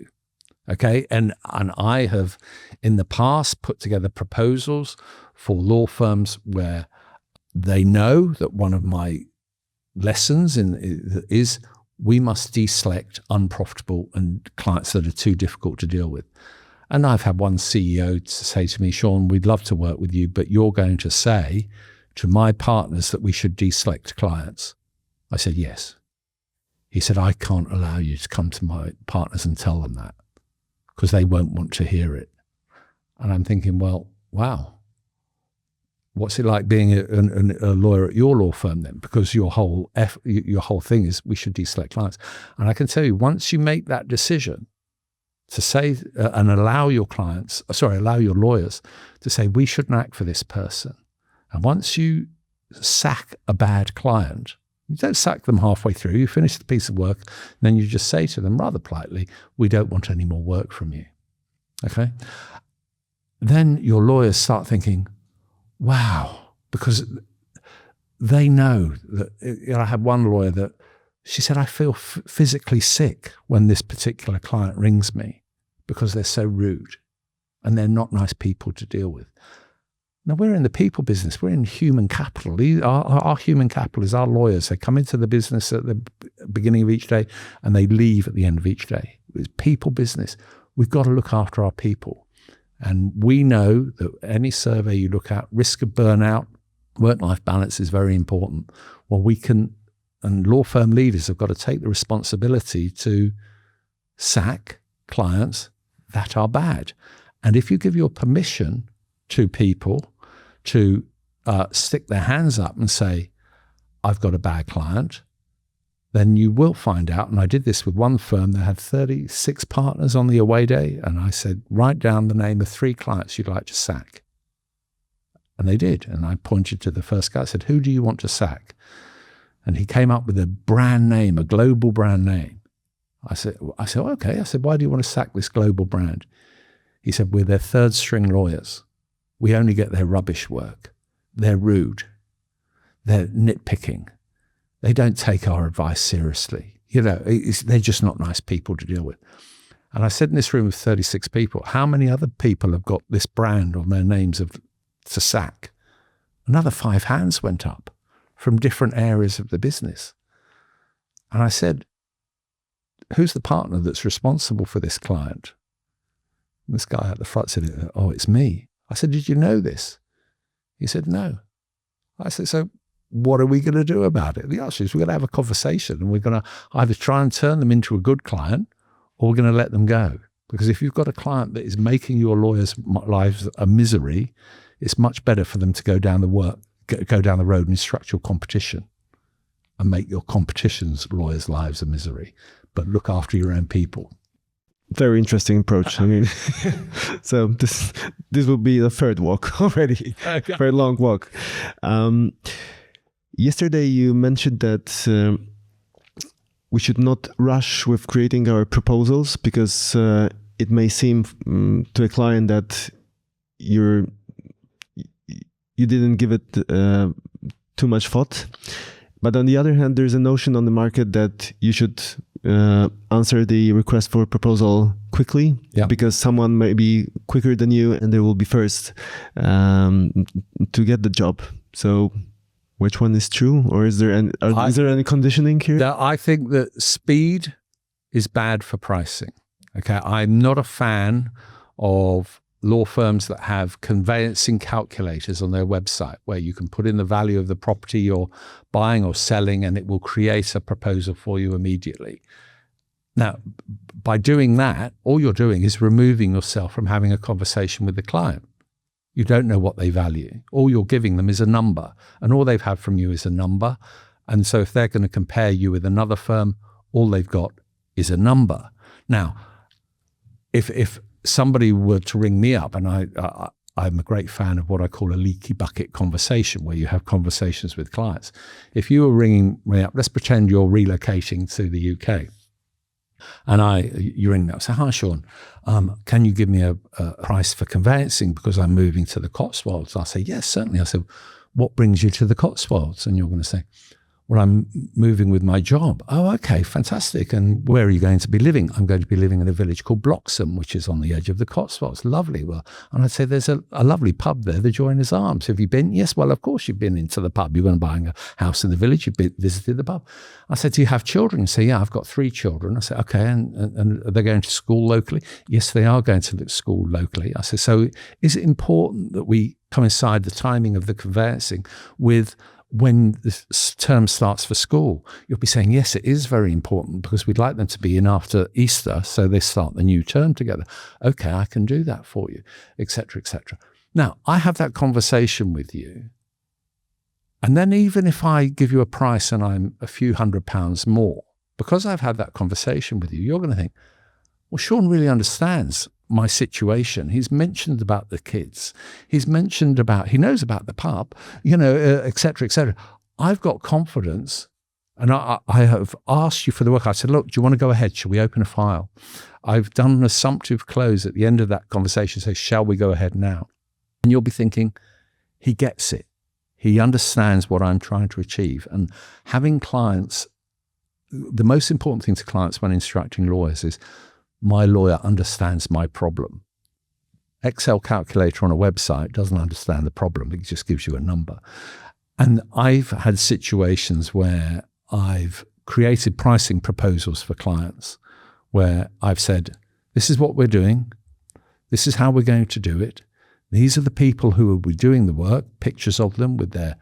Speaker 2: Okay. And I have in the past put together proposals for law firms where they know that one of my lessons is we must deselect unprofitable and clients that are too difficult to deal with. And I've had one CEO to say to me, Shaun, we'd love to work with you, but you're going to say to my partners that we should deselect clients. I said, yes. He said, I can't allow you to come to my partners and tell them that because they won't want to hear it. And I'm thinking, well, wow. What's it like being a lawyer at your law firm then? Because your whole thing is we should deselect clients. And I can tell you, once you make that decision to say and allow your lawyers to say we shouldn't act for this person. And once you sack a bad client, you don't sack them halfway through. You finish the piece of work, and then you just say to them rather politely, we don't want any more work from you. Okay? Then your lawyers start thinking, wow, because they know that, I had one lawyer that she said, I feel physically sick when this particular client rings me because they're so rude and they're not nice people to deal with. Now, we're in the people business. We're in human capital. Our human capital is our lawyers. They come into the business at the beginning of each day and they leave at the end of each day. It's people business. We've got to look after our people. And we know that any survey you look at, risk of burnout, work-life balance is very important. Well, and law firm leaders have got to take the responsibility to sack clients that are bad. And if you give your permission to people to stick their hands up and say, I've got a bad client, then you will find out, and I did this with one firm that had 36 partners on the away day, and I said, write down the name of 3 clients you'd like to sack. And they did, and I pointed to the first guy, I said, who do you want to sack? And he came up with a brand name, a global brand name. I said, okay. I said, why do you want to sack this global brand? He said, we're their third string lawyers. We only get their rubbish work. They're rude. They're nitpicking. They don't take our advice seriously. They're just not nice people to deal with. And I said in this room of 36 people, how many other people have got this brand on their names to sack? Another 5 hands went up from different areas of the business. And I said, who's the partner that's responsible for this client? And this guy at the front said, oh, it's me. I said, did you know this? He said, no. I said, so what are we going to do about it? The answer is we're going to have a conversation, and we're going to either try and turn them into a good client, or we're going to let them go. Because if you've got a client that is making your lawyers' lives a misery, it's much better for them to go down the road and instruct your competition and make your competition's lawyers' lives a misery, but look after your own people.
Speaker 1: Very interesting approach. I mean, so this will be the third walk already. Okay. Very long walk. Yesterday you mentioned that we should not rush with creating our proposals, because it may seem to a client that you didn't give it too much thought. But on the other hand, there's a notion on the market that you should answer the request for proposal quickly, because someone may be quicker than you and they will be first to get the job. So which one is true, or is there any conditioning here?
Speaker 2: I think that speed is bad for pricing. Okay, I'm not a fan of law firms that have conveyancing calculators on their website where you can put in the value of the property you're buying or selling, and it will create a proposal for you immediately. Now, by doing that, all you're doing is removing yourself from having a conversation with the client. You don't know what they value. All you're giving them is a number, and all they've had from you is a number. And so if they're going to compare you with another firm, all they've got is a number. Now, if somebody were to ring me up, and I'm a great fan of what I call a leaky bucket conversation, where you have conversations with clients. If you were ringing me up, let's pretend you're relocating to the UK, and you ring me up, say, hi Shaun, can you give me a price for conveyancing because I'm moving to the Cotswolds? I'll say, yes, certainly. I said, what brings you to the Cotswolds? And you're going to say, well, I'm moving with my job. Oh, okay, fantastic. And where are you going to be living? I'm going to be living in a village called Bloxham, which is on the edge of the Cotswolds. Lovely. Well, and I'd say there's a lovely pub there, the Joiner's Arms. Have you been? Yes, well, of course you've been into the pub. You're going to buy a house in the village. You've visited the pub. I said, do you have children? You say, yeah, I've got 3 children. I said, okay, and are they going to school locally? Yes, they are going to school locally. I said, so is it important that we coincide the timing of the conveyancing with when the term starts for school? You'll be saying, yes, it is very important because we'd like them to be in after Easter, so they start the new term together. Okay, I can do that for you, etc., etc. Now, I have that conversation with you, and then even if I give you a price and I'm a few £100 more, because I've had that conversation with you, you're going to think, well, Shaun really understands my situation. He's mentioned about the kids. He knows about the pub, et cetera, et cetera. I've got confidence, and I have asked you for the work. I said, look, do you want to go ahead? Shall we open a file? I've done an assumptive close at the end of that conversation, say, shall we go ahead now? And you'll be thinking, he gets it. He understands what I'm trying to achieve. And having clients, the most important thing to clients when instructing lawyers is, my lawyer understands my problem. Excel calculator on a website doesn't understand the problem. It just gives you a number. And I've had situations where I've created pricing proposals for clients where I've said, this is what we're doing. This is how we're going to do it. These are the people who will be doing the work, pictures of them with their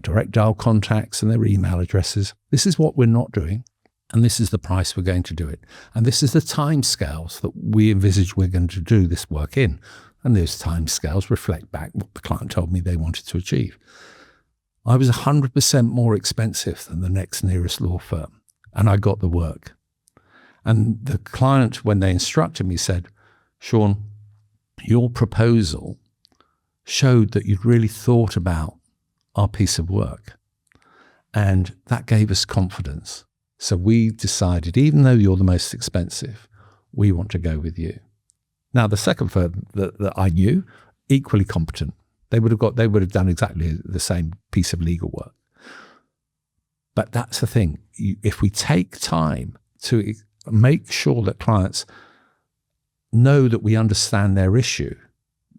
Speaker 2: direct dial contacts and their email addresses. This is what we're not doing. And this is the price we're going to do it. And this is the timescales that we envisage we're going to do this work in. And those timescales reflect back what the client told me they wanted to achieve. I was 100% more expensive than the next nearest law firm, and I got the work. And the client, when they instructed me, said, Shaun, your proposal showed that you'd really thought about our piece of work. And that gave us confidence. So we decided, even though you're the most expensive, we want to go with you. Now, the second firm that I knew, equally competent. They would have done exactly the same piece of legal work. But that's the thing. If we take time to make sure that clients know that we understand their issue,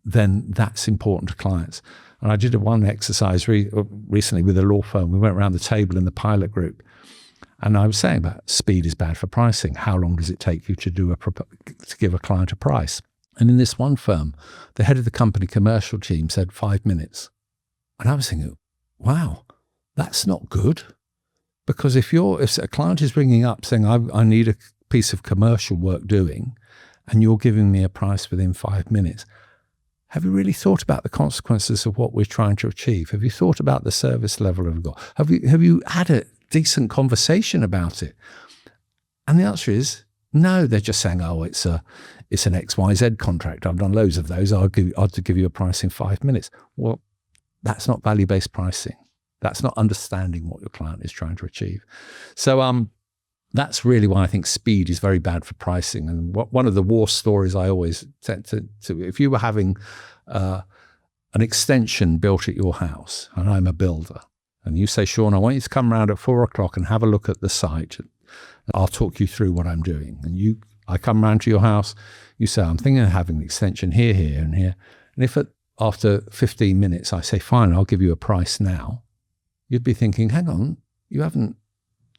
Speaker 2: then that's important to clients. And I did one exercise recently with a law firm. We went around the table in the pilot group. And I was saying about speed is bad for pricing. How long does it take you to give a client a price? And in this one firm, the head of the company commercial team said 5 minutes. And I was thinking, wow, that's not good. Because if a client is ringing up saying, I need a piece of commercial work doing, and you're giving me a price within 5 minutes, have you really thought about the consequences of what we're trying to achieve? Have you thought about the service level we've got? Have you had a decent conversation about it? And the answer is no. They're just saying, oh, it's an XYZ contract. I've done loads of those. I'll give you a price in 5 minutes. Well, that's not value-based pricing. That's not understanding what your client is trying to achieve. So that's really why I think speed is very bad for pricing. And one of the war stories I always tend to if you were having an extension built at your house, and I'm a builder, and you say, Shaun, I want you to come around at 4:00 and have a look at the site. I'll talk you through what I'm doing. And I come round to your house, you say, I'm thinking of having an extension here, here, and here. And if after 15 minutes I say, fine, I'll give you a price now, you'd be thinking, hang on, you haven't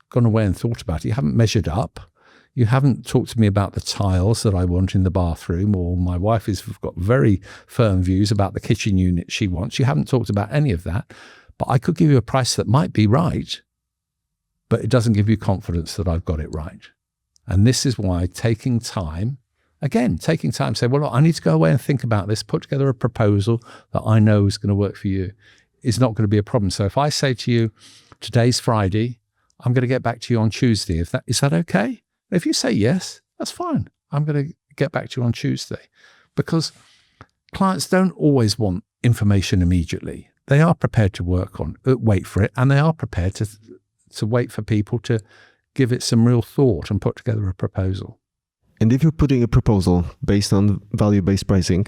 Speaker 2: gone away and thought about it. You haven't measured up. You haven't talked to me about the tiles that I want in the bathroom, or my wife has got very firm views about the kitchen unit she wants. You haven't talked about any of that. But I could give you a price that might be right, but it doesn't give you confidence that I've got it right. And this is why taking time, say, well, look, I need to go away and think about this, put together a proposal that I know is going to work for you, is not going to be a problem. So if I say to you, today's Friday, I'm going to get back to you on Tuesday. Is that okay? If you say yes, that's fine. I'm going to get back to you on Tuesday. Because clients don't always want information immediately. They are prepared to wait for it, and they are prepared to wait for people to give it some real thought and put together a proposal.
Speaker 1: And if you're putting a proposal based on value-based pricing,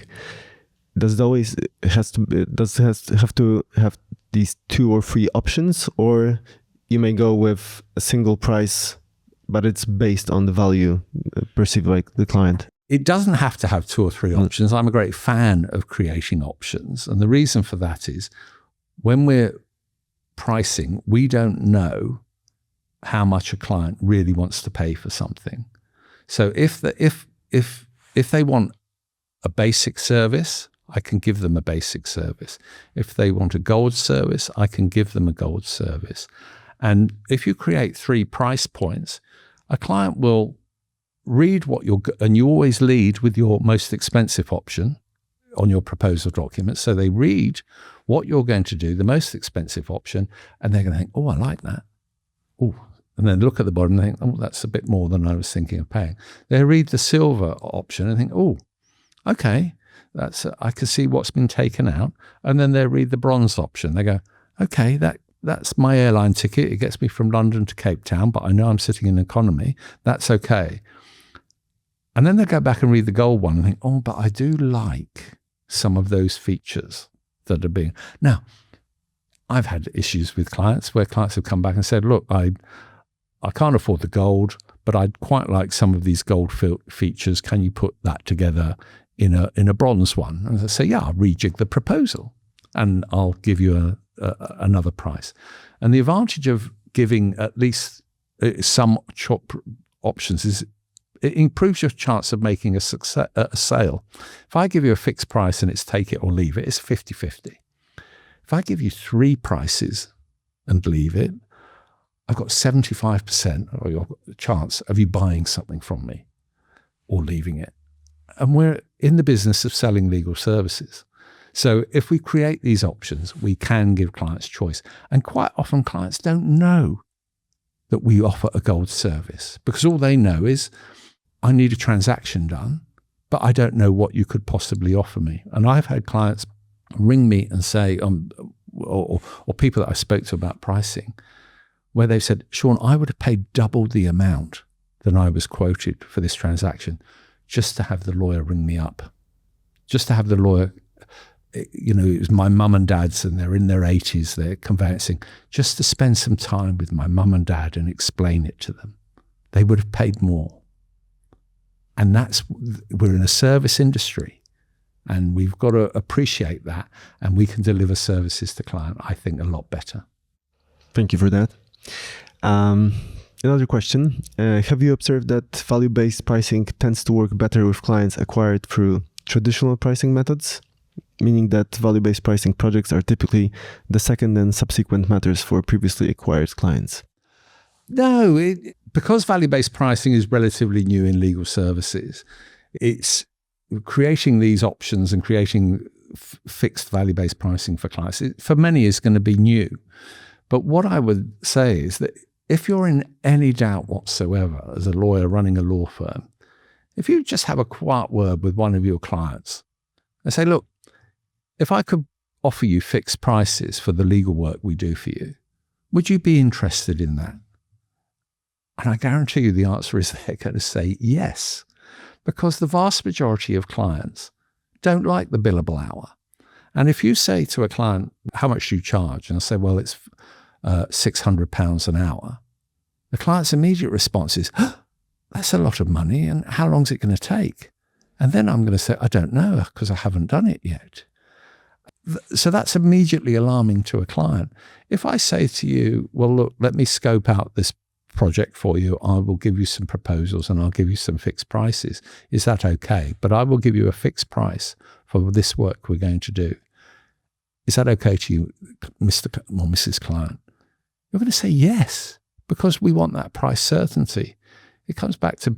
Speaker 1: does it have to have these 2 or 3 options, or you may go with a single price, but it's based on the value perceived by the client?
Speaker 2: It doesn't have to have 2 or 3 options. I'm a great fan of creating options. And the reason for that is when we're pricing, we don't know how much a client really wants to pay for something. So if they want a basic service, I can give them a basic service. If they want a gold service, I can give them a gold service. And if you create 3 price points, a client will read and you always lead with your most expensive option on your proposal document. So they read what you're going to do, the most expensive option, and they're going to think, oh, I like that. Oh, and then look at the bottom and think, oh, that's a bit more than I was thinking of paying. They read the silver option and think, oh, okay, I can see what's been taken out. And then they read the bronze option. They go, okay, that's my airline ticket. It gets me from London to Cape Town, but I know I'm sitting in economy. That's okay. And then they go back and read the gold one and think, oh, but I do like some of those features that are being... Now, I've had issues with clients where clients have come back and said, look, I can't afford the gold, but I'd quite like some of these gold features. Can you put that together in a bronze one? And I say, yeah, I'll rejig the proposal and I'll give you another price. And the advantage of giving at least some options is it improves your chance of making a sale. If I give you a fixed price and it's take it or leave it, it's 50-50. If I give you 3 prices and leave it, I've got 75% of your chance of you buying something from me or leaving it. And we're in the business of selling legal services. So if we create these options, we can give clients choice. And quite often clients don't know that we offer a gold service because all they know is, I need a transaction done, but I don't know what you could possibly offer me. And I've had clients ring me and say, or people that I spoke to about pricing, where they've said, Shaun, I would have paid double the amount than I was quoted for this transaction just to have the lawyer ring me up. Just to have the lawyer, it was my mum and dad's and they're in their 80s, they're conveyancing, just to spend some time with my mum and dad and explain it to them. They would have paid more. And we're in a service industry and we've got to appreciate that, and we can deliver services to client, I think, a lot better.
Speaker 1: Thank you for that. Another question. Have you observed that value-based pricing tends to work better with clients acquired through traditional pricing methods? meaning that value-based pricing projects are typically the second and subsequent matters for previously acquired clients.
Speaker 2: No, because value-based pricing is relatively new in legal services, it's creating these options and creating fixed value-based pricing for clients. For many, is going to be new. But what I would say is that if you're in any doubt whatsoever as a lawyer running a law firm, if you just have a quiet word with one of your clients and say, look, if I could offer you fixed prices for the legal work we do for you, would you be interested in that? And I guarantee you the answer is they're going to say yes, because the vast majority of clients don't like the billable hour. And if you say to a client, how much do you charge? And I say, well, it's £600 an hour. The client's immediate response is, that's a lot of money. And how long is it going to take? And then I'm going to say, I don't know, because I haven't done it yet. So that's immediately alarming to a client. If I say to you, well, look, let me scope out this project for you. I will give you some proposals and I'll give you some fixed prices. Is that okay? But I will give you a fixed price for this work we're going to do. Is that okay to you, Mr. or Mrs. Client? You're going to say yes, because we want that price certainty. It comes back to,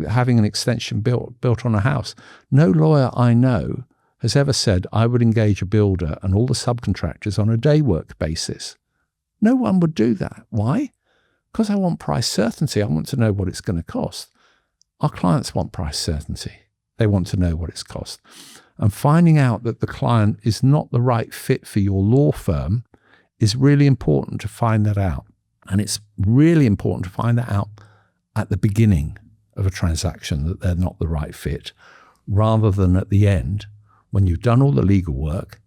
Speaker 2: having an extension built on a house. No lawyer I know has ever said, I would engage a builder and all the subcontractors on a day work basis. No one would do that. Why? Because I want price certainty. I want to know what it's going to cost. Our clients want price certainty. They want to know what it's cost. And finding out that the client is not the right fit for your law firm is really important to find that out. And it's really important to find that out at the beginning of a transaction, that they're not the right fit, rather than at the end when you've done all the legal work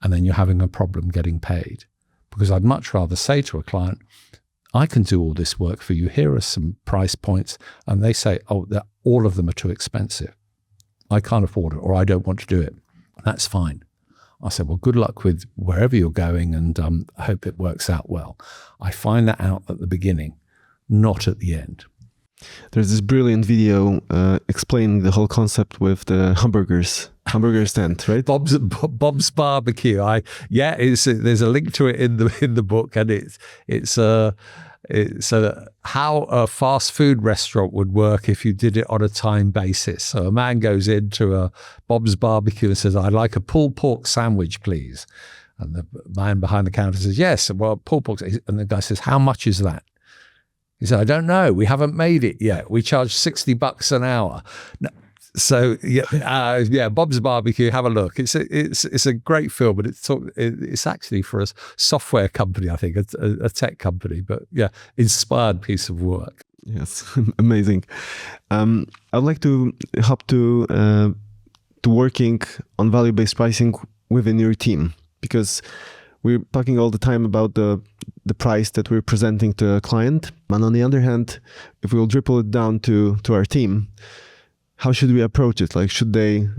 Speaker 2: and then you're having a problem getting paid. Because I'd much rather say to a client, I can do all this work for you. Here are some price points. And they say, oh, all of them are too expensive. I can't afford it, or I don't want to do it. That's fine. I said, well, good luck with wherever you're going, and I hope it works out well. I find that out at the beginning, not at the end.
Speaker 1: There's this brilliant video explaining the whole concept with the hamburger stand, right?
Speaker 2: Bob's Barbecue. There's a link to it in the book, and it's how a fast food restaurant would work if you did it on a time basis. So a man goes into a Bob's Barbecue and says, I'd like a pulled pork sandwich, please. And the man behind the counter says, yes, well, pulled pork. And the guy says, how much is that? He said, I don't know. We haven't made it yet. We charge $60 an hour. No, so Bob's Barbecue. Have a look. It's a great film, but it's actually for a software company, I think, a tech company. But yeah, inspired piece of work.
Speaker 1: Yes, amazing. I'd like to hop to working on value-based pricing within your team, because we're talking all the time about the price that we're presenting to a client. And on the other hand, if we'll dribble it down to our team, how should we approach it? Like, should they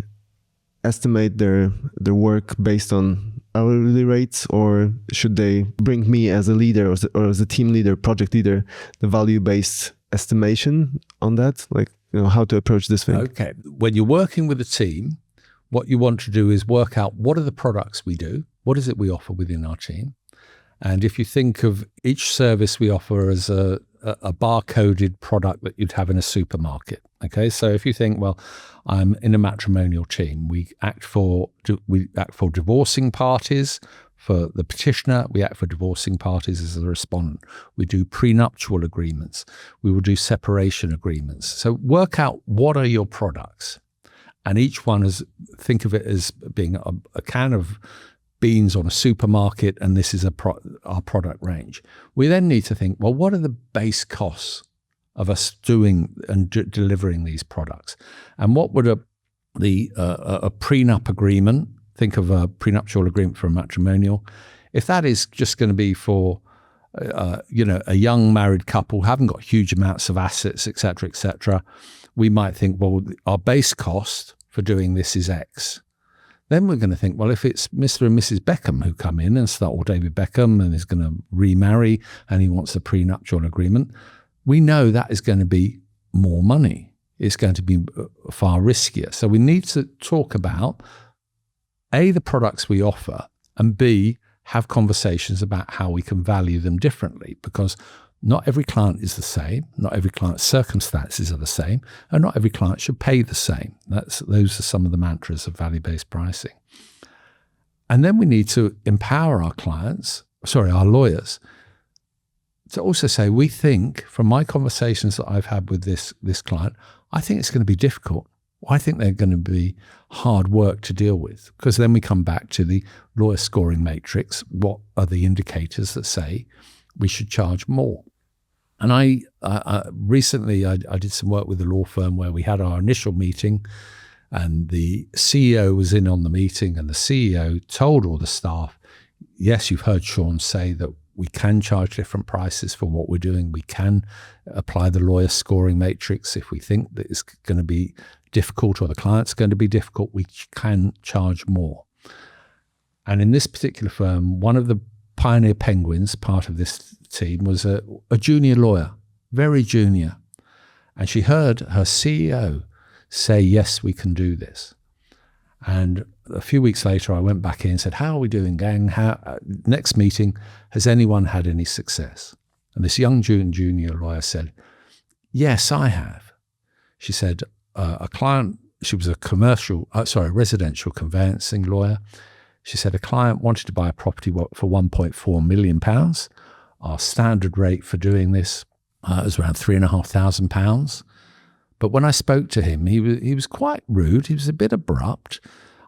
Speaker 1: estimate their work based on hourly rates, or should they bring me as a leader or as a team leader, project leader, the value-based estimation on that? Like, how to approach this thing?
Speaker 2: Okay. When you're working with a team, what you want to do is work out, what are the products we do? What is it we offer within our team? And if you think of each service we offer as a barcoded product that you'd have in a supermarket, okay? So if you think, well, I'm in a matrimonial team, we act for divorcing parties. For the petitioner, we act for divorcing parties as a respondent. We do prenuptial agreements. We will do separation agreements. So work out, what are your products? And each one think of it as being a can of beans on a supermarket, and this is our product range. We then need to think, well, what are the base costs of us doing and delivering these products? And what would a prenup agreement, think of a prenuptial agreement for a matrimonial, if that is just going to be for a young married couple who haven't got huge amounts of assets, etc., we might think, well, our base cost for doing this is X. Then we're going to think, well, if it's Mr. and Mrs. Beckham who come in and start, or David Beckham, and is going to remarry and he wants a prenuptial agreement, we know that is going to be more money. It's going to be far riskier. So we need to talk about A, the products we offer, and B, have conversations about how we can value them differently, because not every client is the same, not every client's circumstances are the same, and not every client should pay the same. Those are some of the mantras of value-based pricing. And then we need to empower our lawyers, to also say, we think, from my conversations that I've had with this client, I think it's going to be difficult. I think they're going to be hard work to deal with, because then we come back to the lawyer scoring matrix. What are the indicators that say we should charge more? And I recently did some work with a law firm where we had our initial meeting, and the CEO was in on the meeting, and the CEO told all the staff, yes, you've heard Shaun say that we can charge different prices for what we're doing. We can apply the lawyer scoring matrix if we think that it's going to be difficult or the client's going to be difficult. We can charge more. And in this particular firm, one of the pioneer penguins, part of this team, was a junior lawyer, very junior. And she heard her CEO say, yes, we can do this. And a few weeks later, I went back in and said, how are we doing, gang? Next meeting, has anyone had any success? And this young junior lawyer said, yes, I have. She said, a client, she was a residential conveyancing lawyer. She said a client wanted to buy a property for £1.4 million. Our standard rate for doing this was around £3,500. But when I spoke to him, he was quite rude. He was a bit abrupt.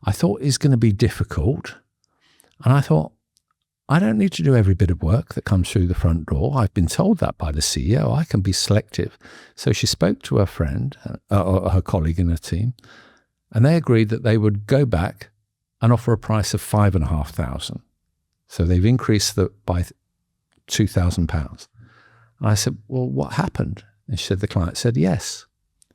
Speaker 2: I thought he's going to be difficult. And I thought, I don't need to do every bit of work that comes through the front door. I've been told that by the CEO. I can be selective. So she spoke to her friend, or her colleague in her team, and they agreed that they would go back and offer a price of £5,500. So they've increased by £2,000. I said, well, what happened? And she said, the client said, yes.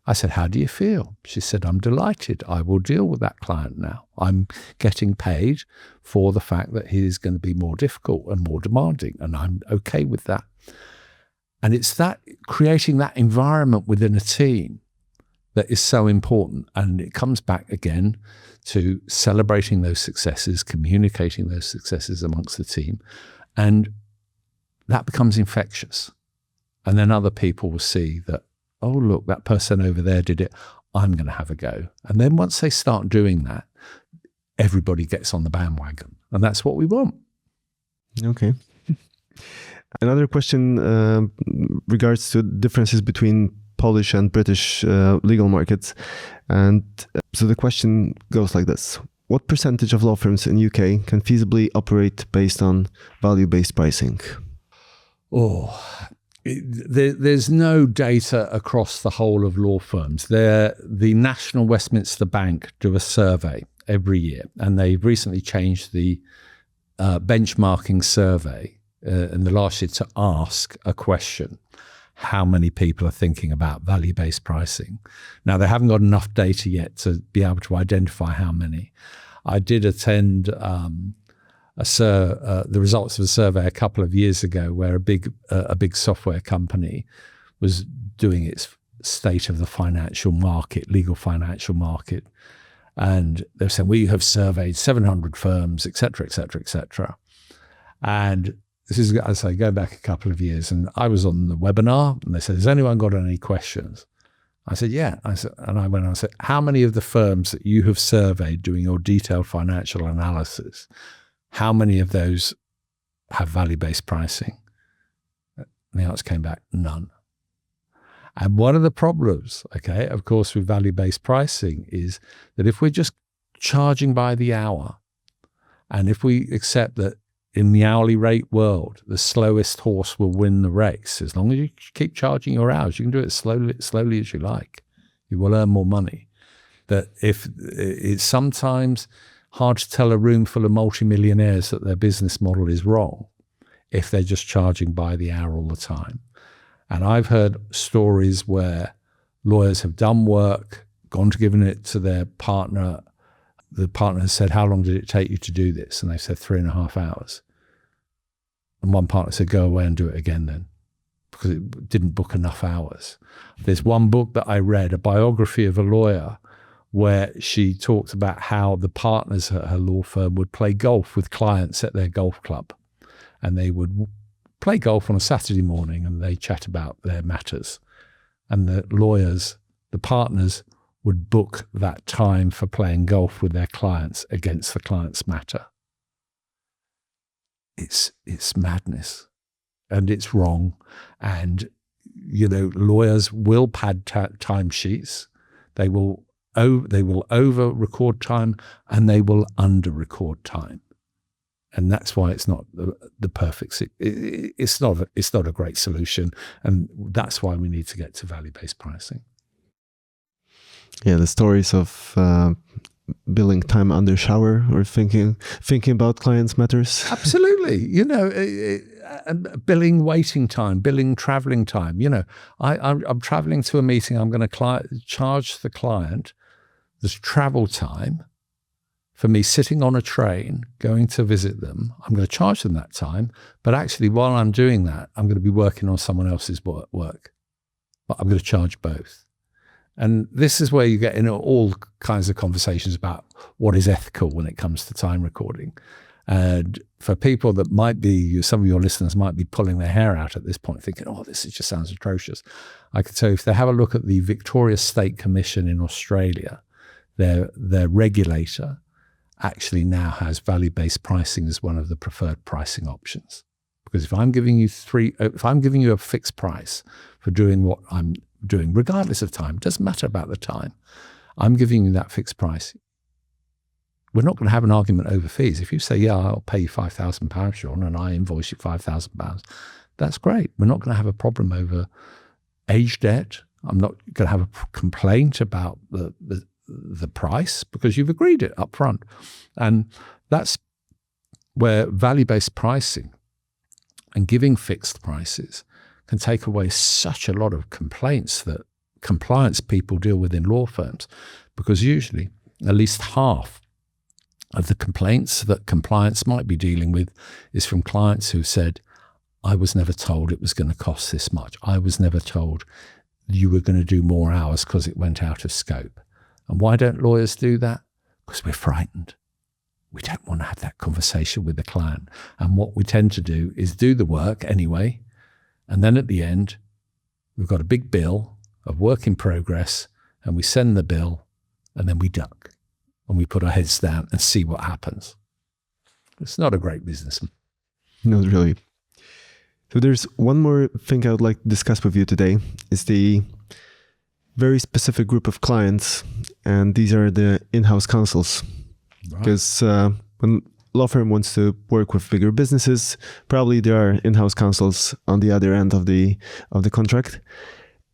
Speaker 2: I said, how do you feel? She said, I'm delighted. I will deal with that client now. I'm getting paid for the fact that he is going to be more difficult and more demanding, and I'm okay with that. And it's that creating that environment within a team that is so important. And it comes back again to celebrating those successes, communicating those successes amongst the team. And that becomes infectious. And then other people will see that, oh, look, that person over there did it. I'm going to have a go. And then once they start doing that, everybody gets on the bandwagon. And that's what we want.
Speaker 1: Okay. Another question regards to differences between Polish and British legal markets. And so the question goes like this. What percentage of law firms in UK can feasibly operate based on value-based pricing?
Speaker 2: There's no data across the whole of law firms. The National Westminster Bank do a survey every year, and they've recently changed the benchmarking survey in the last year to ask a question: how many people are thinking about value-based pricing? Now, they haven't got enough data yet to be able to identify how many. I did attend the results of a survey a couple of years ago where a big software company was doing its state of the financial market, legal financial market. And they were saying, we have surveyed 700 firms, et cetera, et cetera, et cetera. And this is, as I go back a couple of years, and I was on the webinar, and they said, has anyone got any questions? I said, yeah. I said, how many of the firms that you have surveyed doing your detailed financial analysis, how many of those have value-based pricing? And the answer came back, none. And one of the problems, okay, of course, with value-based pricing is that if we're just charging by the hour, and if we accept that in the hourly rate world, the slowest horse will win the race, as long as you keep charging your hours, you can do it slowly as you like. You will earn more money. That if it's sometimes hard to tell a room full of multimillionaires that their business model is wrong if they're just charging by the hour all the time. And I've heard stories where lawyers have done work, gone to giving it to their partner. The partner has said, how long did it take you to do this? And they said 3.5 hours. And one partner said, go away and do it again then, because it didn't book enough hours. There's one book that I read, a biography of a lawyer, where she talked about how the partners at her law firm would play golf with clients at their golf club. And they would play golf on a Saturday morning and they chat about their matters. And the lawyers, the partners, would book that time for playing golf with their clients against the client's matter. It's madness and it's wrong. And, lawyers will pad timesheets. They will over record time and they will under record time. And that's why it's not the perfect, it's not a great solution. And that's why we need to get to value-based pricing.
Speaker 1: Yeah, the stories of billing time under shower or thinking about clients matters.
Speaker 2: Absolutely. Billing waiting time, billing traveling time. I'm traveling to a meeting. I'm going to charge the client this travel time for me sitting on a train, going to visit them. I'm going to charge them that time. But actually, while I'm doing that, I'm going to be working on someone else's work. But I'm going to charge both. And this is where you get in all kinds of conversations about what is ethical when it comes to time recording. And for people that might be, some of your listeners might be pulling their hair out at this point, thinking, oh, this just sounds atrocious. I could tell you, if they have a look at the Victoria State Commission in Australia, their regulator actually now has value-based pricing as one of the preferred pricing options. Because if I'm giving you a fixed price for doing what I'm doing, regardless of time, doesn't matter about the time, I'm giving you that fixed price. We're not going to have an argument over fees. If you say, yeah, I'll pay you £5,000, Shaun, and I invoice you £5,000, that's great. We're not going to have a problem over age debt. I'm not going to have a complaint about the price because you've agreed it up front. And that's where value-based pricing and giving fixed prices can take away such a lot of complaints that compliance people deal with in law firms, because usually at least half of the complaints that compliance might be dealing with is from clients who said, I was never told it was going to cost this much. I was never told you were going to do more hours because it went out of scope. And why don't lawyers do that? Because we're frightened. We don't want to have that conversation with the client. And what we tend to do is do the work anyway. And then at the end, we've got a big bill of work in progress and we send the bill and then we duck and we put our heads down and see what happens. It's not a great business.
Speaker 1: Not really. So there's one more thing I would like to discuss with you today. Is the very specific group of clients, and these are the in-house counsels. Right. Because when law firm wants to work with bigger businesses, probably there are in-house counsels on the other end of the contract,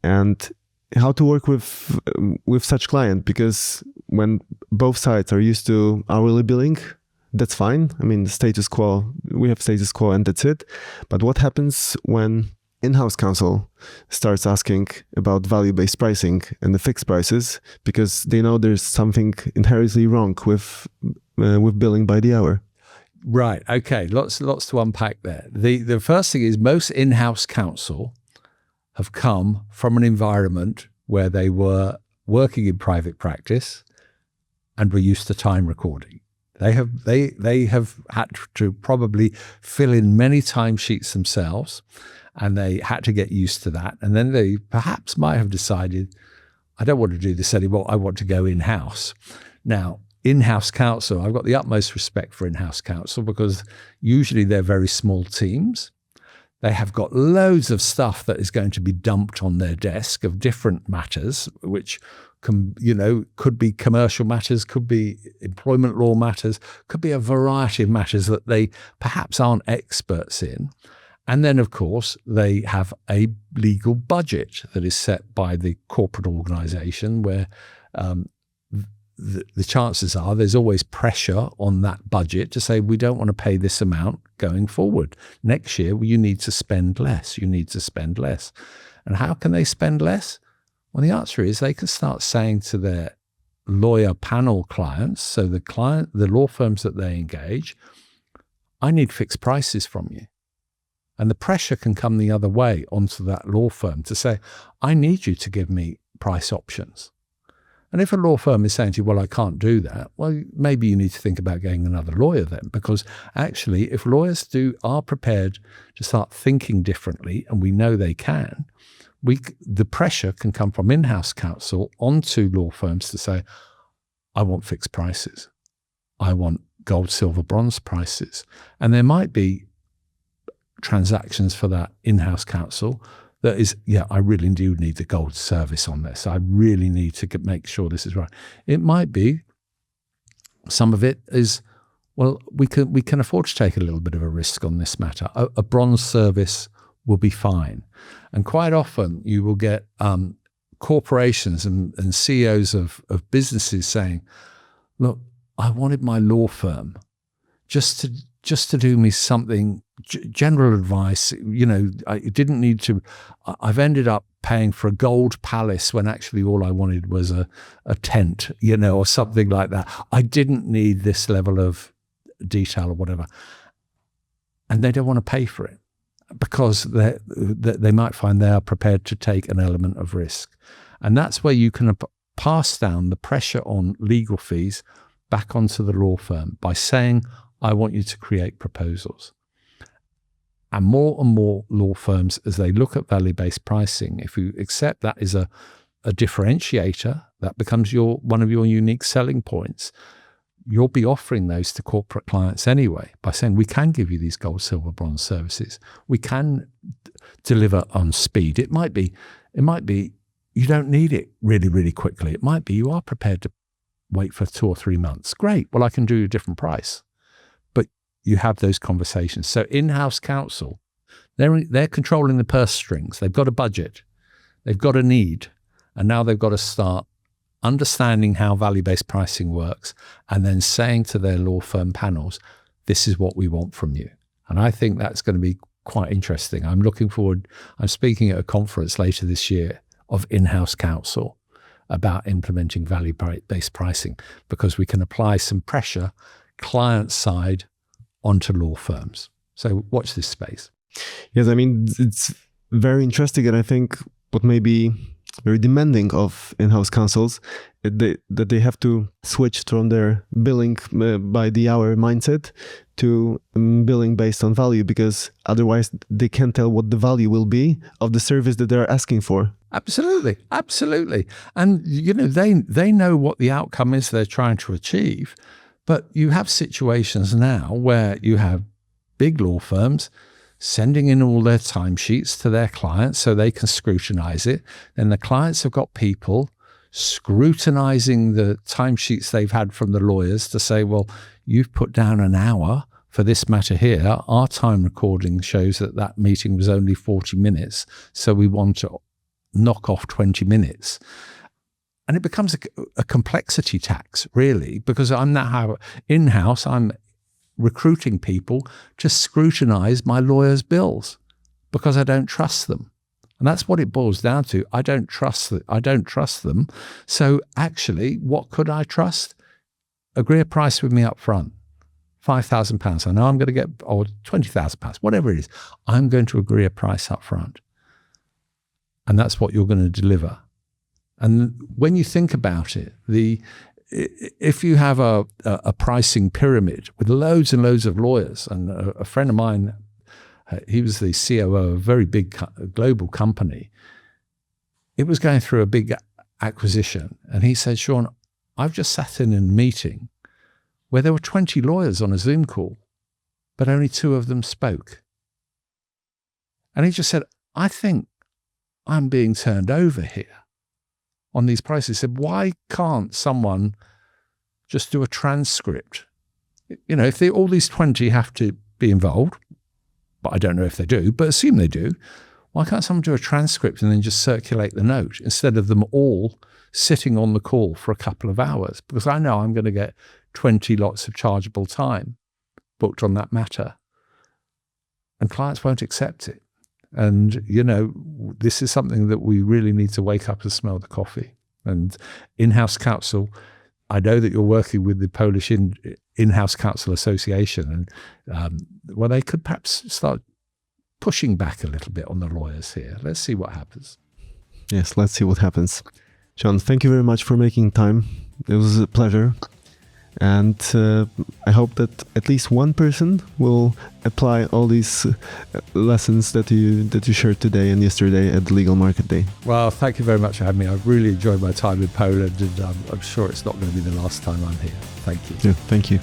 Speaker 1: and how to work with such client, because when both sides are used to hourly billing, that's fine. I mean, status quo, we have status quo and that's it. But what happens when in-house counsel starts asking about value-based pricing and the fixed prices, because they know there's something inherently wrong with billing by the hour?
Speaker 2: Right. Okay. Lots to unpack there. The first thing is most in-house counsel have come from an environment where they were working in private practice and were used to time recording. They have had to probably fill in many timesheets themselves, and they had to get used to that. And then they perhaps might have decided, I don't want to do this anymore. I want to go in-house. Now, in-house counsel, I've got the utmost respect for in-house counsel because usually they're very small teams. They have got loads of stuff that is going to be dumped on their desk of different matters, which could be commercial matters, could be employment law matters, could be a variety of matters that they perhaps aren't experts in. And then, of course, they have a legal budget that is set by the corporate organization where the chances are there's always pressure on that budget to say, we don't want to pay this amount going forward. Next year, you need to spend less. You need to spend less. And how can they spend less? Well, the answer is they can start saying to their lawyer panel clients, so the law firms that they engage, I need fixed prices from you. And the pressure can come the other way onto that law firm to say, I need you to give me price options. And if a law firm is saying to you, well, I can't do that, well, maybe you need to think about getting another lawyer then, because actually if lawyers are prepared to start thinking differently, and we know they can, the pressure can come from in-house counsel onto law firms to say, I want fixed prices. I want gold, silver, bronze prices. And there might be transactions for that in-house counsel that is, I really do need the gold service on this. I really need to make sure this is right. It might be some of it is, well, we can afford to take a little bit of a risk on this matter. A bronze service will be fine. And quite often you will get corporations and CEOs of businesses saying, look, I wanted my law firm just to do me something, general advice. I didn't need to. I've ended up paying for a gold palace when actually all I wanted was a tent, or something like that. I didn't need this level of detail or whatever. And they don't want to pay for it because they might find they are prepared to take an element of risk. And that's where you can pass down the pressure on legal fees back onto the law firm by saying, I want you to create proposals. And more law firms, as they look at value-based pricing, if you accept that is a differentiator, that becomes one of your unique selling points, you'll be offering those to corporate clients anyway by saying, we can give you these gold, silver, bronze services. We can deliver on speed. It might be you don't need it really, really quickly. It might be you are prepared to wait for 2 or 3 months. Great. Well, I can do a different price. But you have those conversations. So in-house counsel, they're controlling the purse strings. They've got a budget. They've got a need. And now they've got to start understanding how value-based pricing works and then saying to their law firm panels, this is what we want from you. And I think that's going to be quite interesting. I'm looking forward. I'm speaking at a conference later this year of in-house counsel about implementing value-based pricing, because we can apply some pressure client side onto law firms. So watch this space.
Speaker 1: Yes, I mean, it's very interesting, and I think what may be very demanding of in-house counsels, that they have to switch from their billing by the hour mindset to billing based on value, because otherwise they can't tell what the value will be of the service that they're asking for.
Speaker 2: Absolutely. And, they know what the outcome is they're trying to achieve. But you have situations now where you have big law firms sending in all their timesheets to their clients so they can scrutinize it. Then the clients have got people scrutinizing the timesheets they've had from the lawyers to say, well, you've put down an hour for this matter here. Our time recording shows that meeting was only 40 minutes. So we want to knock off 20 minutes. And it becomes a complexity tax, really, because I'm now in-house, I'm recruiting people to scrutinize my lawyer's bills because I don't trust them. And that's what it boils down to. I don't trust them. So actually, what could I trust? Agree a price with me up front. £5,000. I know I'm going to get, or £20,000, whatever it is. I'm going to agree a price up front. And that's what you're going to deliver. And when you think about it, if you have a pricing pyramid with loads and loads of lawyers, and a friend of mine, he was the COO of a very big global company. It was going through a big acquisition. And he said, Shaun, I've just sat in a meeting where there were 20 lawyers on a Zoom call, but only 2 of them spoke. And he just said, I think I'm being turned over here on these prices. He said, why can't someone just do a transcript? If all these 20 have to be involved, but I don't know if they do, but assume they do, why can't someone do a transcript and then just circulate the note instead of them all sitting on the call for a couple of hours? Because I know I'm going to get 20 lots of chargeable time booked on that matter. And clients won't accept it. And, this is something that we really need to wake up and smell the coffee. And in-house counsel, I know that you're working with the Polish in-house counsel association, and they could perhaps start pushing back a little bit on the lawyers here. Let's see what happens.
Speaker 1: Yes, let's see what happens. Shaun, thank you very much for making time. It was a pleasure. And I hope that at least one person will apply all these lessons that you shared today and yesterday at the Legal Market Day.
Speaker 2: Well, thank you very much for having me. I've really enjoyed my time in Poland, and I'm sure it's not going to be the last time I'm here. Thank you.
Speaker 1: Yeah, thank you.